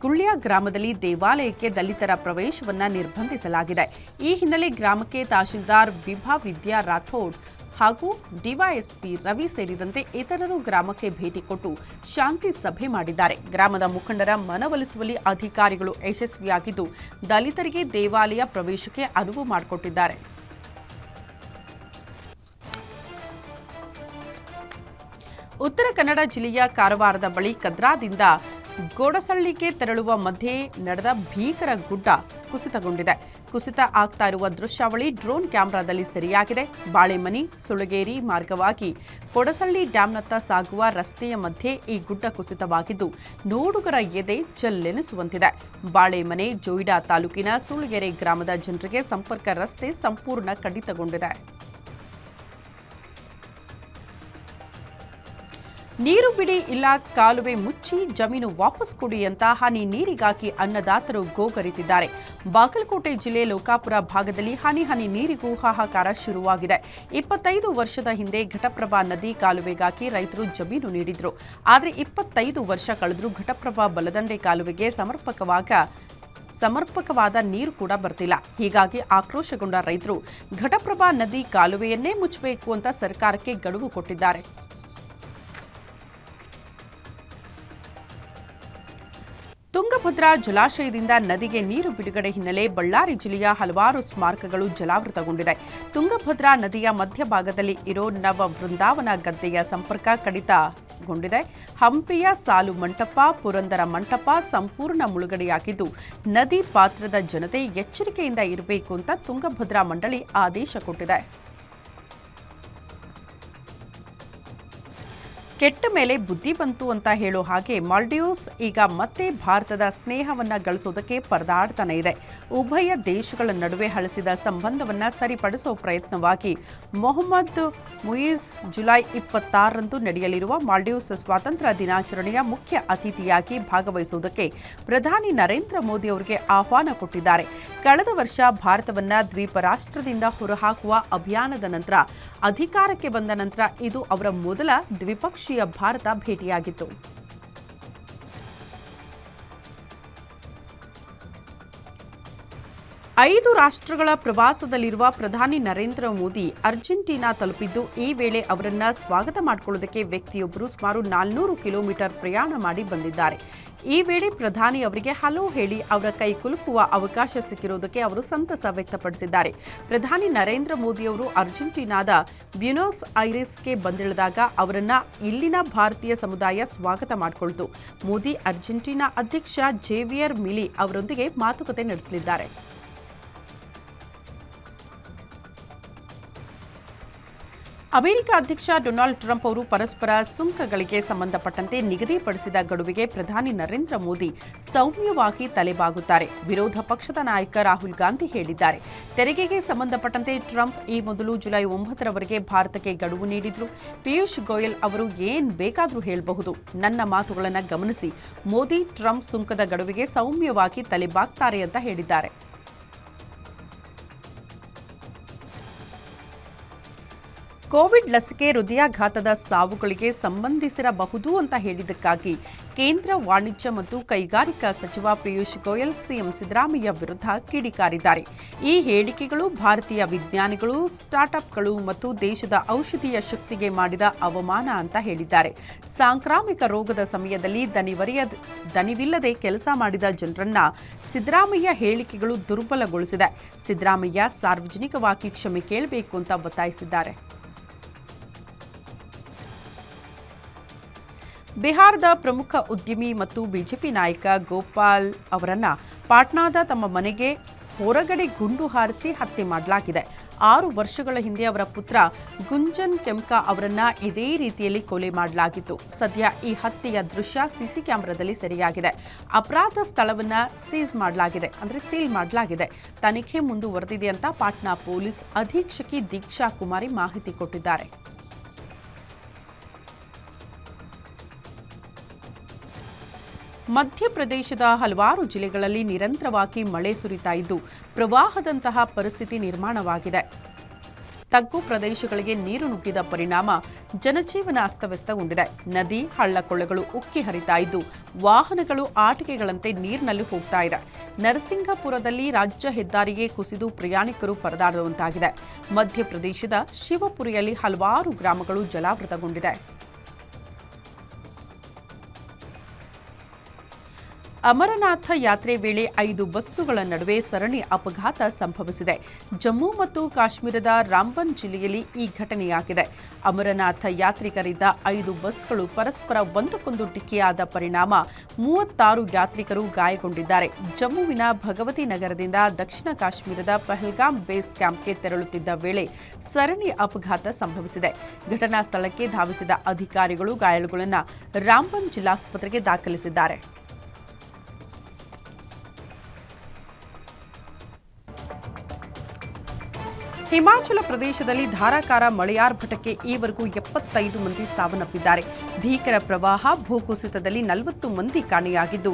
ಗುಳ್ಯ ಗ್ರಾಮದಲ್ಲಿ ದೇವಾಲಯಕ್ಕೆ ದಲಿತರ ಪ್ರವೇಶವನ್ನು ನಿರ್ಬಂಧಿಸಲಾಗಿದೆ. ಈ ಹಿನ್ನೆಲೆ ಗ್ರಾಮಕ್ಕೆ ತಹಶೀಲ್ದಾರ್ ವಿಭಾ ವಿದ್ಯಾ ರಾಥೋಡ್ ಹಾಗೂ ಡಿವೈಎಸ್ಪಿ ರವಿ ಸೇರಿದಂತೆ ಇತರರು ಗ್ರಾಮಕ್ಕೆ ಭೇಟಿ ಕೊಟ್ಟು ಶಾಂತಿ ಸಭೆ ಮಾಡಿದ್ದಾರೆ. ಗ್ರಾಮದ ಮುಖಂಡರ ಮನವೊಲಿಸುವಲ್ಲಿ ಅಧಿಕಾರಿಗಳು ಯಶಸ್ವಿಯಾಗಿದ್ದು, ದಲಿತರಿಗೆ ದೇವಾಲಯ ಪ್ರವೇಶಕ್ಕೆ ಅನುವು ಮಾಡಿಕೊಟ್ಟಿದ್ದಾರೆ. ಉತ್ತರ ಕನ್ನಡ ಜಿಲ್ಲೆಯ ಕಾರವಾರದ ಬಳಿ ಕದ್ರಾದಿಂದ ಗೋಡಸಳ್ಳಿಗೆ ತೆರಳುವ ಮಧ್ಯೆ ನಡೆದ ಭೀಕರ ಗುಡ್ಡ ಕುಸಿತಗೊಂಡಿದೆ. ಕುಸಿತ ಆಗ್ತಾ ಇರುವ ದೃಶ್ಯಾವಳಿ ಡ್ರೋನ್ ಕ್ಯಾಮೆರಾದಲ್ಲಿ ಸೆರೆಯಾಗಿದೆ. ಬಾಳೆಮನಿ ಸುಳಗೇರಿ ಮಾರ್ಗವಾಗಿ ಕೊಡಸಳ್ಳಿ ಡ್ಯಾಂನತ್ತ ಸಾಗುವ ರಸ್ತೆಯ ಮಧ್ಯೆ ಈ ಗುಡ್ಡ ಕುಸಿತವಾಗಿದ್ದು ನೋಡುಗರ ಎದೆ ಜಲ್ಲೆನಿಸುವಂತಿದೆ. ಬಾಳೆಮನೆ ಜೋಯಿಡಾ ತಾಲೂಕಿನ ಸುಳಗೇರಿ ಗ್ರಾಮದ ಜನರಿಗೆ ಸಂಪರ್ಕ ರಸ್ತೆ ಸಂಪೂರ್ಣ ಕಡಿತಗೊಂಡಿದೆ. ನೀರು ಬಿಡಿ ಇಲ್ಲ, ಕಾಲುವೆ ಮುಚ್ಚಿ ಜಮೀನು ವಾಪಸ್ ಕೊಡಿ ಅಂತ ಹನಿ ನೀರಿಗಾಗಿ ಅನ್ನದಾತರು ಗೋಗರಿತಿದ್ದಾರೆ. ಬಾಗಲಕೋಟೆ ಜಿಲ್ಲೆ ಲೋಕಾಪುರ ಭಾಗದಲ್ಲಿ ಹನಿ ಹನಿ ನೀರಿಗೂ ಹಾಹಾಕಾರ ಶುರುವಾಗಿದೆ. 25 ವರ್ಷದ ಹಿಂದೆ ಘಟಪ್ರಭಾ ನದಿ ಕಾಲುವೆಗಾಗಿ ರೈತರು ಜಮೀನು ನೀಡಿದ್ರು. ಆದರೆ 25 ವರ್ಷ ಕಳೆದರೂ ಘಟಪ್ರಭಾ ಬಲದಂಡೆ ಕಾಲುವೆಗೆ ಸಮರ್ಪಕವಾದ ನೀರು ಕೂಡ ಬರ್ತಿಲ್ಲ. ಹೀಗಾಗಿ ಆಕ್ರೋಶಗೊಂಡ ರೈತರು ಘಟಪ್ರಭಾ ನದಿ ಕಾಲುವೆಯನ್ನೇ ಮುಚ್ಚಬೇಕು ಅಂತ ಸರ್ಕಾರಕ್ಕೆ ಗಡುವು ಕೊಟ್ಟಿದ್ದಾರೆ. ತುಂಗಭದ್ರಾ ಜಲಾಶಯದಿಂದ ನದಿಗೆ ನೀರು ಬಿಡುಗಡೆ ಹಿನ್ನೆಲೆ ಬಳ್ಳಾರಿ ಜಿಲ್ಲೆಯ ಹಲವಾರು ಸ್ಮಾರಕಗಳು ಜಲಾವೃತಗೊಂಡಿದೆ. ತುಂಗಭದ್ರಾ ನದಿಯ ಮಧ್ಯಭಾಗದಲ್ಲಿ ಇರೋ ನವ ವೃಂದಾವನ ಗದ್ದೆಯ ಸಂಪರ್ಕ ಕಡಿತಗೊಂಡಿದೆ. ಹಂಪಿಯ ಸಾಲು ಮಂಟಪ, ಪುರಂದರ ಮಂಟಪ ಸಂಪೂರ್ಣ ಮುಳುಗಡೆಯಾಗಿದ್ದು ನದಿ ಪಾತ್ರದ ಜನತೆ ಎಚ್ಚರಿಕೆಯಿಂದ ಇರಬೇಕು ಅಂತ ತುಂಗಭದ್ರಾ ಮಂಡಳಿ ಆದೇಶ ಕೊಟ್ಟಿದೆ. ಕೆಟ್ಟ ಮೇಲೆ ಬುದ್ಧಿ ಬಂತು ಅಂತ ಹೇಳೋ ಹಾಗೆ ಮಾಲ್ಡೀವ್ಸ್ ಈಗ ಮತ್ತೆ ಭಾರತದ ಸ್ನೇಹವನ್ನ ಗಳಿಸೋದಕ್ಕೆ ಪರದಾಡ್ತಾನೆ ಇದೆ. ಉಭಯ ದೇಶಗಳ ನಡುವೆ ಹಳಸಿದ ಸಂಬಂಧವನ್ನ ಸರಿಪಡಿಸೋ ಪ್ರಯತ್ನವಾಗಿ ಮೊಹಮ್ಮದ್ ಮುಯಿಜ್ ಜುಲೈ 26ರಂದು ನಡೆಯಲಿರುವ ಮಾಲ್ಡೀವ್ಸ್ ಸ್ವಾತಂತ್ರ್ಯ ದಿನಾಚರಣೆಯ ಮುಖ್ಯ ಅತಿಥಿಯಾಗಿ ಭಾಗವಹಿಸುವುದಕ್ಕೆ ಪ್ರಧಾನಿ ನರೇಂದ್ರ ಮೋದಿ ಅವರಿಗೆ ಆಹ್ವಾನ ಕೊಟ್ಟಿದ್ದಾರೆ. ಕಳೆದ ವರ್ಷ ಭಾರತವನ್ನ ದ್ವೀಪ ರಾಷ್ಟ್ರದಿಂದ ಹೊರಹಾಕುವ ಅಭಿಯಾನದ ನಂತರ ಅಧಿಕಾರಕ್ಕೆ ಬಂದ ನಂತರ ಇದು ಅವರ ಮೊದಲ ದ್ವಿಪಕ್ಷೀಯ ಭಾರತ ಭೇಟಿಯಾಗಿತ್ತು. ಐದು ರಾಷ್ಟ್ರಗಳ ಪ್ರವಾಸದಲ್ಲಿರುವ ಪ್ರಧಾನಿ ನರೇಂದ್ರ ಮೋದಿ ಅರ್ಜೆಂಟೀನಾ ತಲುಪಿದ್ದು, ಈ ವೇಳೆ ಅವರನ್ನ ಸ್ವಾಗತ ಮಾಡಿಕೊಳ್ಳುವುದಕ್ಕೆ ವ್ಯಕ್ತಿಯೊಬ್ಬರು ಸುಮಾರು 400 ಕಿಲೋಮೀಟರ್ ಪ್ರಯಾಣ ಮಾಡಿ ಬಂದಿದ್ದಾರೆ. ಈ ವೇಳೆ ಪ್ರಧಾನಿ ಅವರಿಗೆ ಹಲೋ ಹೇಳಿ ಅವರ ಕೈ ಕುಲುಕುವ ಅವಕಾಶ ಸಿಕ್ಕಿರುವುದಕ್ಕೆ ಅವರು ಸಂತಸ ವ್ಯಕ್ತಪಡಿಸಿದ್ದಾರೆ. ಪ್ರಧಾನಿ ನರೇಂದ್ರ ಮೋದಿ ಅವರು ಅರ್ಜೆಂಟೀನಾದ ಬ್ಯೂನಸ್ ಐರಿಸ್ಗೆ ಬಂದಿಳಿದಾಗ ಅವರನ್ನ ಇಲ್ಲಿನ ಭಾರತೀಯ ಸಮುದಾಯ ಸ್ವಾಗತ ಮಾಡಿಕೊಳ್ತು. ಮೋದಿ ಅರ್ಜೆಂಟೀನಾ ಅಧ್ಯಕ್ಷ ಜೇವಿಯರ್ ಮಿಲಿ ಅವರೊಂದಿಗೆ ಮಾತುಕತೆ ನಡೆಸಲಿದ್ದಾರೆ. ಅಮೆರಿಕ ಅಧ್ಯಕ್ಷ ಡೊನಾಲ್ಡ್ ಟ್ರಂಪ್ ಅವರು ಪರಸ್ಪರ ಸುಂಕಗಳಿಗೆ ಸಂಬಂಧಪಟ್ಟಂತೆ ನಿಗದಿಪಡಿಸಿದ ಗಡುವಿಗೆ ಪ್ರಧಾನಿ ನರೇಂದ್ರ ಮೋದಿ ಸೌಮ್ಯವಾಗಿ ತಲೆಬಾಗುತ್ತಾರೆ. ವಿರೋಧ ಪಕ್ಷದ ನಾಯಕ ರಾಹುಲ್ ಗಾಂಧಿ ಹೇಳಿದ್ದಾರೆ. ತೆರಿಗೆಗೆ ಸಂಬಂಧಪಟ್ಟಂತೆ ಟ್ರಂಪ್ ಈ ಮೊದಲು ಜುಲೈ 9ರವರೆಗೆ ಭಾರತಕ್ಕೆ ಗಡುವು ನೀಡಿದ್ರು. ಪಿಯೂಷ್ ಗೋಯಲ್ ಅವರು ಏನ್ ಬೇಕಾದರೂ ಹೇಳಬಹುದು, ನನ್ನ ಮಾತುಗಳನ್ನು ಗಮನಿಸಿ. ಮೋದಿ ಟ್ರಂಪ್ ಸುಂಕದ ಗಡುವಿಗೆ ಸೌಮ್ಯವಾಗಿ ತಲೆಬಾಗ್ತಾರೆ ಅಂತ ಹೇಳಿದ್ದಾರೆ. ಕೋವಿಡ್ ಲಸಿಕೆ ಹೃದಯಾಘಾತದ ಸಾವುಗಳಿಗೆ ಸಂಬಂಧಿಸಿರಬಹುದು ಅಂತ ಹೇಳಿದ್ದಕ್ಕಾಗಿ ಕೇಂದ್ರ ವಾಣಿಜ್ಯ ಮತ್ತು ಕೈಗಾರಿಕಾ ಸಚಿವ ಪಿಯೂಷ್ ಗೋಯಲ್ ಸಿಎಂ ಸಿದ್ದರಾಮಯ್ಯ ವಿರುದ್ಧ ಕಿಡಿಕಾರಿದ್ದಾರೆ. ಈ ಹೇಳಿಕೆಗಳು ಭಾರತೀಯ ವಿಜ್ಞಾನಿಗಳು, ಸ್ಟಾರ್ಟ್ಅಪ್ಗಳು ಮತ್ತು ದೇಶದ ಔಷಧೀಯ ಶಕ್ತಿಗೆ ಮಾಡಿದ ಅವಮಾನ ಅಂತ ಹೇಳಿದ್ದಾರೆ. ಸಾಂಕ್ರಾಮಿಕ ರೋಗದ ಸಮಯದಲ್ಲಿ ದನಿವಿಲ್ಲದೆ ಕೆಲಸ ಮಾಡಿದ ಜನರನ್ನ ಸಿದ್ದರಾಮಯ್ಯ ಹೇಳಿಕೆಗಳು ದುರ್ಬಲಗೊಳಿಸಿದೆ. ಸಿದ್ದರಾಮಯ್ಯ ಸಾರ್ವಜನಿಕವಾಗಿ ಕ್ಷಮೆ ಕೇಳಬೇಕು ಅಂತ ಒತ್ತಾಯಿಸಿದ್ದಾರೆ. ಬಿಹಾರದ ಪ್ರಮುಖ ಉದ್ಯಮಿ ಮತ್ತು ಬಿಜೆಪಿ ನಾಯಕ ಗೋಪಾಲ್ ಅವರನ್ನ ಪಾಟ್ನಾದ ತಮ್ಮ ಮನೆಗೆ ಹೊರಗಡೆ ಗುಂಡು ಹಾರಿಸಿ ಹತ್ಯೆ ಮಾಡಲಾಗಿದೆ. 6 ವರ್ಷಗಳ ಹಿಂದೆ ಅವರ ಪುತ್ರ ಗುಂಜನ್ ಕೆಂಕಾ ಅವರನ್ನ ಇದೇ ರೀತಿಯಲ್ಲಿ ಕೊಲೆ ಮಾಡಲಾಗಿತ್ತು. ಸದ್ಯ ಈ ಹತ್ಯೆಯ ದೃಶ್ಯ ಸಿಸಿ ಕ್ಯಾಮೆರಾದಲ್ಲಿ ಸೆರೆಯಾಗಿದೆ. ಅಪರಾಧ ಸ್ಥಳವನ್ನ ಸೀಲ್ ಮಾಡಲಾಗಿದೆ. ತನಿಖೆ ಮುಂದುವರೆದಿದೆ ಅಂತ ಪಾಟ್ನಾ ಪೊಲೀಸ್ ಅಧೀಕ್ಷಕಿ ದೀಕ್ಷಾ ಕುಮಾರಿ ಮಾಹಿತಿ ಕೊಟ್ಟಿದ್ದಾರೆ. ಮಧ್ಯಪ್ರದೇಶದ ಹಲವಾರು ಜಿಲ್ಲೆಗಳಲ್ಲಿ ನಿರಂತರವಾಗಿ ಮಳೆ ಸುರಿತಾ ಇದ್ದು ಪ್ರವಾಹದಂತಹ ಪರಿಸ್ಥಿತಿ ನಿರ್ಮಾಣವಾಗಿದೆ. ತಗ್ಗು ಪ್ರದೇಶಗಳಿಗೆ ನೀರು ನುಗ್ಗಿದ ಪರಿಣಾಮ ಜನಜೀವನ ಅಸ್ತವ್ಯಸ್ತಗೊಂಡಿದೆ. ನದಿ, ಹಳ್ಳಕೊಳ್ಳಗಳು ಉಕ್ಕಿ ಹರಿತಾ ಇದ್ದು ವಾಹನಗಳು ಆಟಿಕೆಗಳಂತೆ ನೀರಿನಲ್ಲಿ ಹೋಗ್ತಾ ಇದೆ. ನರಸಿಂಗಪುರದಲ್ಲಿ ರಾಜ್ಯ ಹೆದ್ದಾರಿಗೆ ಕುಸಿದು ಪ್ರಯಾಣಿಕರು ಪರದಾಡುವಂತಾಗಿದೆ. ಮಧ್ಯಪ್ರದೇಶದ ಶಿವಪುರಿಯಲ್ಲಿ ಹಲವಾರು ಗ್ರಾಮಗಳು ಜಲಾವೃತಗೊಂಡಿದೆ. ಅಮರನಾಥ ಯಾತ್ರೆ ವೇಳೆ 5 ಬಸ್ಸುಗಳ ನಡುವೆ ಸರಣಿ ಅಪಘಾತ ಸಂಭವಿಸಿದೆ. ಜಮ್ಮು ಮತ್ತು ಕಾಶ್ಮೀರದ ರಾಂಬನ್ ಜಿಲ್ಲೆಯಲ್ಲಿ ಈ ಘಟನೆಯಾಗಿದೆ. ಅಮರನಾಥ ಯಾತ್ರಿಕರಿದ್ದ 5 ಬಸ್ಗಳು ಪರಸ್ಪರ ಒಂದಕ್ಕೊಂದು ಡಿಕ್ಕಿಯಾದ ಪರಿಣಾಮ 36 ಯಾತ್ರಿಕರು ಗಾಯಗೊಂಡಿದ್ದಾರೆ. ಜಮ್ಮುವಿನ ಭಗವತಿ ನಗರದಿಂದ ದಕ್ಷಿಣ ಕಾಶ್ಮೀರದ ಪಹಲ್ಗಾಮ್ ಬೇಸ್ ಕ್ಯಾಂಪ್ಗೆ ತೆರಳುತ್ತಿದ್ದ ವೇಳೆ ಸರಣಿ ಅಪಘಾತ ಸಂಭವಿಸಿದೆ. ಘಟನಾ ಸ್ಥಳಕ್ಕೆ ಧಾವಿಸಿದ ಅಧಿಕಾರಿಗಳು ಗಾಯಾಳುಗಳನ್ನು ರಾಂಬನ್ ಜಿಲ್ಲಾಸ್ಪತ್ರೆಗೆ ದಾಖಲಿಸಿದ್ದಾರೆ. ಹಿಮಾಚಲ ಪ್ರದೇಶದಲ್ಲಿ ಧಾರಾಕಾರ ಮಳೆಯಾರ್ಭಟಕ್ಕೆ ಈವರೆಗೂ 75 ಮಂದಿ ಸಾವನ್ನಪ್ಪಿದ್ದಾರೆ. ಭೀಕರ ಪ್ರವಾಹ, ಭೂಕುಸಿತದಲ್ಲಿ 40 ಮಂದಿ ಕಾಣೆಯಾಗಿದ್ದು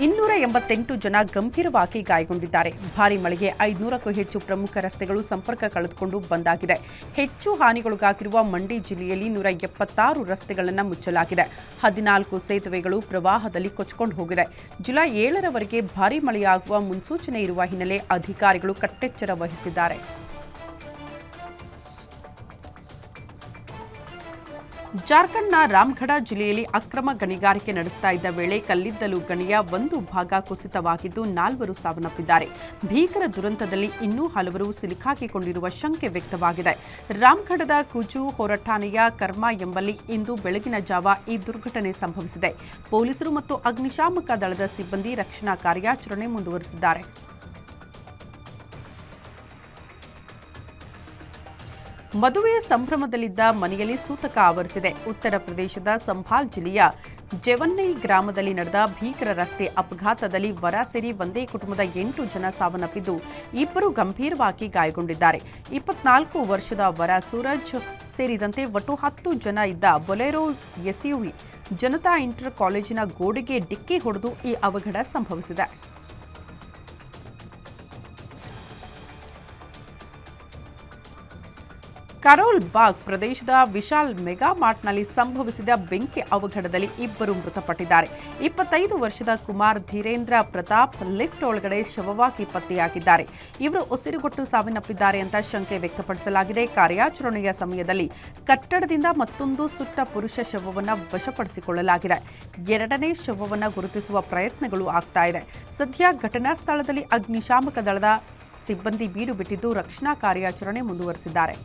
288 ಜನ ಗಂಭೀರವಾಗಿ ಗಾಯಗೊಂಡಿದ್ದಾರೆ. ಭಾರೀ ಮಳೆಗೆ 500ಕ್ಕೂ ಹೆಚ್ಚು ಪ್ರಮುಖ ರಸ್ತೆಗಳು ಸಂಪರ್ಕ ಕಳೆದುಕೊಂಡು ಬಂದಾಗಿದೆ. ಹೆಚ್ಚು ಹಾನಿಗೊಳಗಾಗಿರುವ ಮಂಡಿ ಜಿಲ್ಲೆಯಲ್ಲಿ 176 ರಸ್ತೆಗಳನ್ನು ಮುಚ್ಚಲಾಗಿದೆ. 14 ಸೇತುವೆಗಳು ಪ್ರವಾಹದಲ್ಲಿ ಕೊಚ್ಚಿಕೊಂಡು ಹೋಗಿದೆ. ಜುಲೈ 7ರವರೆಗೆ ಭಾರೀ ಮಳೆಯಾಗುವ ಮುನ್ಸೂಚನೆ ಇರುವ ಹಿನ್ನೆಲೆ ಅಧಿಕಾರಿಗಳು ಕಟ್ಟೆಚ್ಚರ ವಹಿಸಿದ್ದಾರೆ. ಜಾರ್ಖಂಡ್ನ ರಾಮ್ಗಢ ಜಿಲ್ಲೆಯಲ್ಲಿ ಅಕ್ರಮ ಗಣಿಗಾರಿಕೆ ನಡೆಸ್ತಾ ಇದ್ದ ವೇಳೆ ಕಲ್ಲಿದ್ದಲು ಗಣಿಯ ಒಂದು ಭಾಗ ಕುಸಿತವಾಗಿದ್ದು 4 ಸಾವನ್ನಪ್ಪಿದ್ದಾರೆ. ಭೀಕರ ದುರಂತದಲ್ಲಿ ಇನ್ನೂ ಹಲವರು ಸಿಲುಕಾಕಿಕೊಂಡಿರುವ ಶಂಕೆ ವ್ಯಕ್ತವಾಗಿದೆ. ರಾಮ್ಗಢದ ಕುಜು ಹೊರಠಾಣೆಯ ಕರ್ಮಾ ಎಂಬಲ್ಲಿ ಇಂದು ಬೆಳಗಿನ ಜಾವ ಈ ದುರ್ಘಟನೆ ಸಂಭವಿಸಿದೆ. ಪೊಲೀಸರು ಮತ್ತು ಅಗ್ನಿಶಾಮಕ ದಳದ ಸಿಬ್ಬಂದಿ ರಕ್ಷಣಾ ಕಾರ್ಯಾಚರಣೆ ಮುಂದುವರೆಸಿದ್ದಾರೆ. ಮದುವೆಯ ಸಂಭ್ರಮದಲ್ಲಿದ್ದ ಮನೆಯಲ್ಲಿ ಸೂತಕ ಆವರಿಸಿದೆ. ಉತ್ತರ ಪ್ರದೇಶದ ಸಂಭಾಲ್ ಜಿಲ್ಲೆಯ ಜೆವನ್ನೈ ಗ್ರಾಮದಲ್ಲಿ ನಡೆದ ಭೀಕರ ರಸ್ತೆ ಅಪಘಾತದಲ್ಲಿ ವರ ಸೇರಿ ಒಂದೇ ಕುಟುಂಬದ 8 ಜನ ಸಾವನ್ನಪ್ಪಿದ್ದು 2 ಗಂಭೀರವಾಗಿ ಗಾಯಗೊಂಡಿದ್ದಾರೆ. 24 ವರ್ಷದ ವರ ಸೂರಜ್ ಸೇರಿದಂತೆ ಒಟ್ಟು 10 ಜನ ಇದ್ದ ಬೊಲೆರೋ ಎಸ್ಯುವಿ ಜನತಾ ಇಂಟರ್ ಕಾಲೇಜಿನ ಗೋಡೆಗೆ ಡಿಕ್ಕಿ ಹೊಡೆದು ಈ ಅವಘಡ ಸಂಭವಿಸಿದೆ. ಕರೋಲ್ ಬಾಗ್ ಪ್ರದೇಶದ ವಿಶಾಲ್ ಮೆಗಾ ಮಾರ್ಟ್ನಲ್ಲಿ ಸಂಭವಿಸಿದ ಬೆಂಕಿ ಅವಘಡದಲ್ಲಿ 2 ಮೃತಪಟ್ಟಿದ್ದಾರೆ. 25 ವರ್ಷದ ಕುಮಾರ್ ಧೀರೇಂದ್ರ ಪ್ರತಾಪ್ ಲಿಫ್ಟ್ ಒಳಗಡೆ ಶವವಾಗಿ ಪತ್ತೆಯಾಗಿದ್ದಾರೆ. ಇವರು ಉಸಿರುಗೊಟ್ಟು ಸಾವನ್ನಪ್ಪಿದ್ದಾರೆ ಅಂತ ಶಂಕೆ ವ್ಯಕ್ತಪಡಿಸಲಾಗಿದೆ. ಕಾರ್ಯಾಚರಣೆಯ ಸಮಯದಲ್ಲಿ ಕಟ್ಟಡದಿಂದ ಮತ್ತೊಂದು ಸುಟ್ಟ ಪುರುಷ ಶವವನ್ನು ವಶಪಡಿಸಿಕೊಳ್ಳಲಾಗಿದೆ. 2ನೇ ಶವವನ್ನು ಗುರುತಿಸುವ ಪ್ರಯತ್ನಗಳು ಆಗ್ತಾ ಇದೆ. ಸದ್ಯ ಘಟನಾ ಸ್ಥಳದಲ್ಲಿ ಅಗ್ನಿಶಾಮಕ ದಳದ ಸಿಬ್ಬಂದಿ ಬೀಡು ಬಿಟ್ಟಿದ್ದು ರಕ್ಷಣಾ ಕಾರ್ಯಾಚರಣೆ ಮುಂದುವರೆಸಿದ್ದಾರೆ.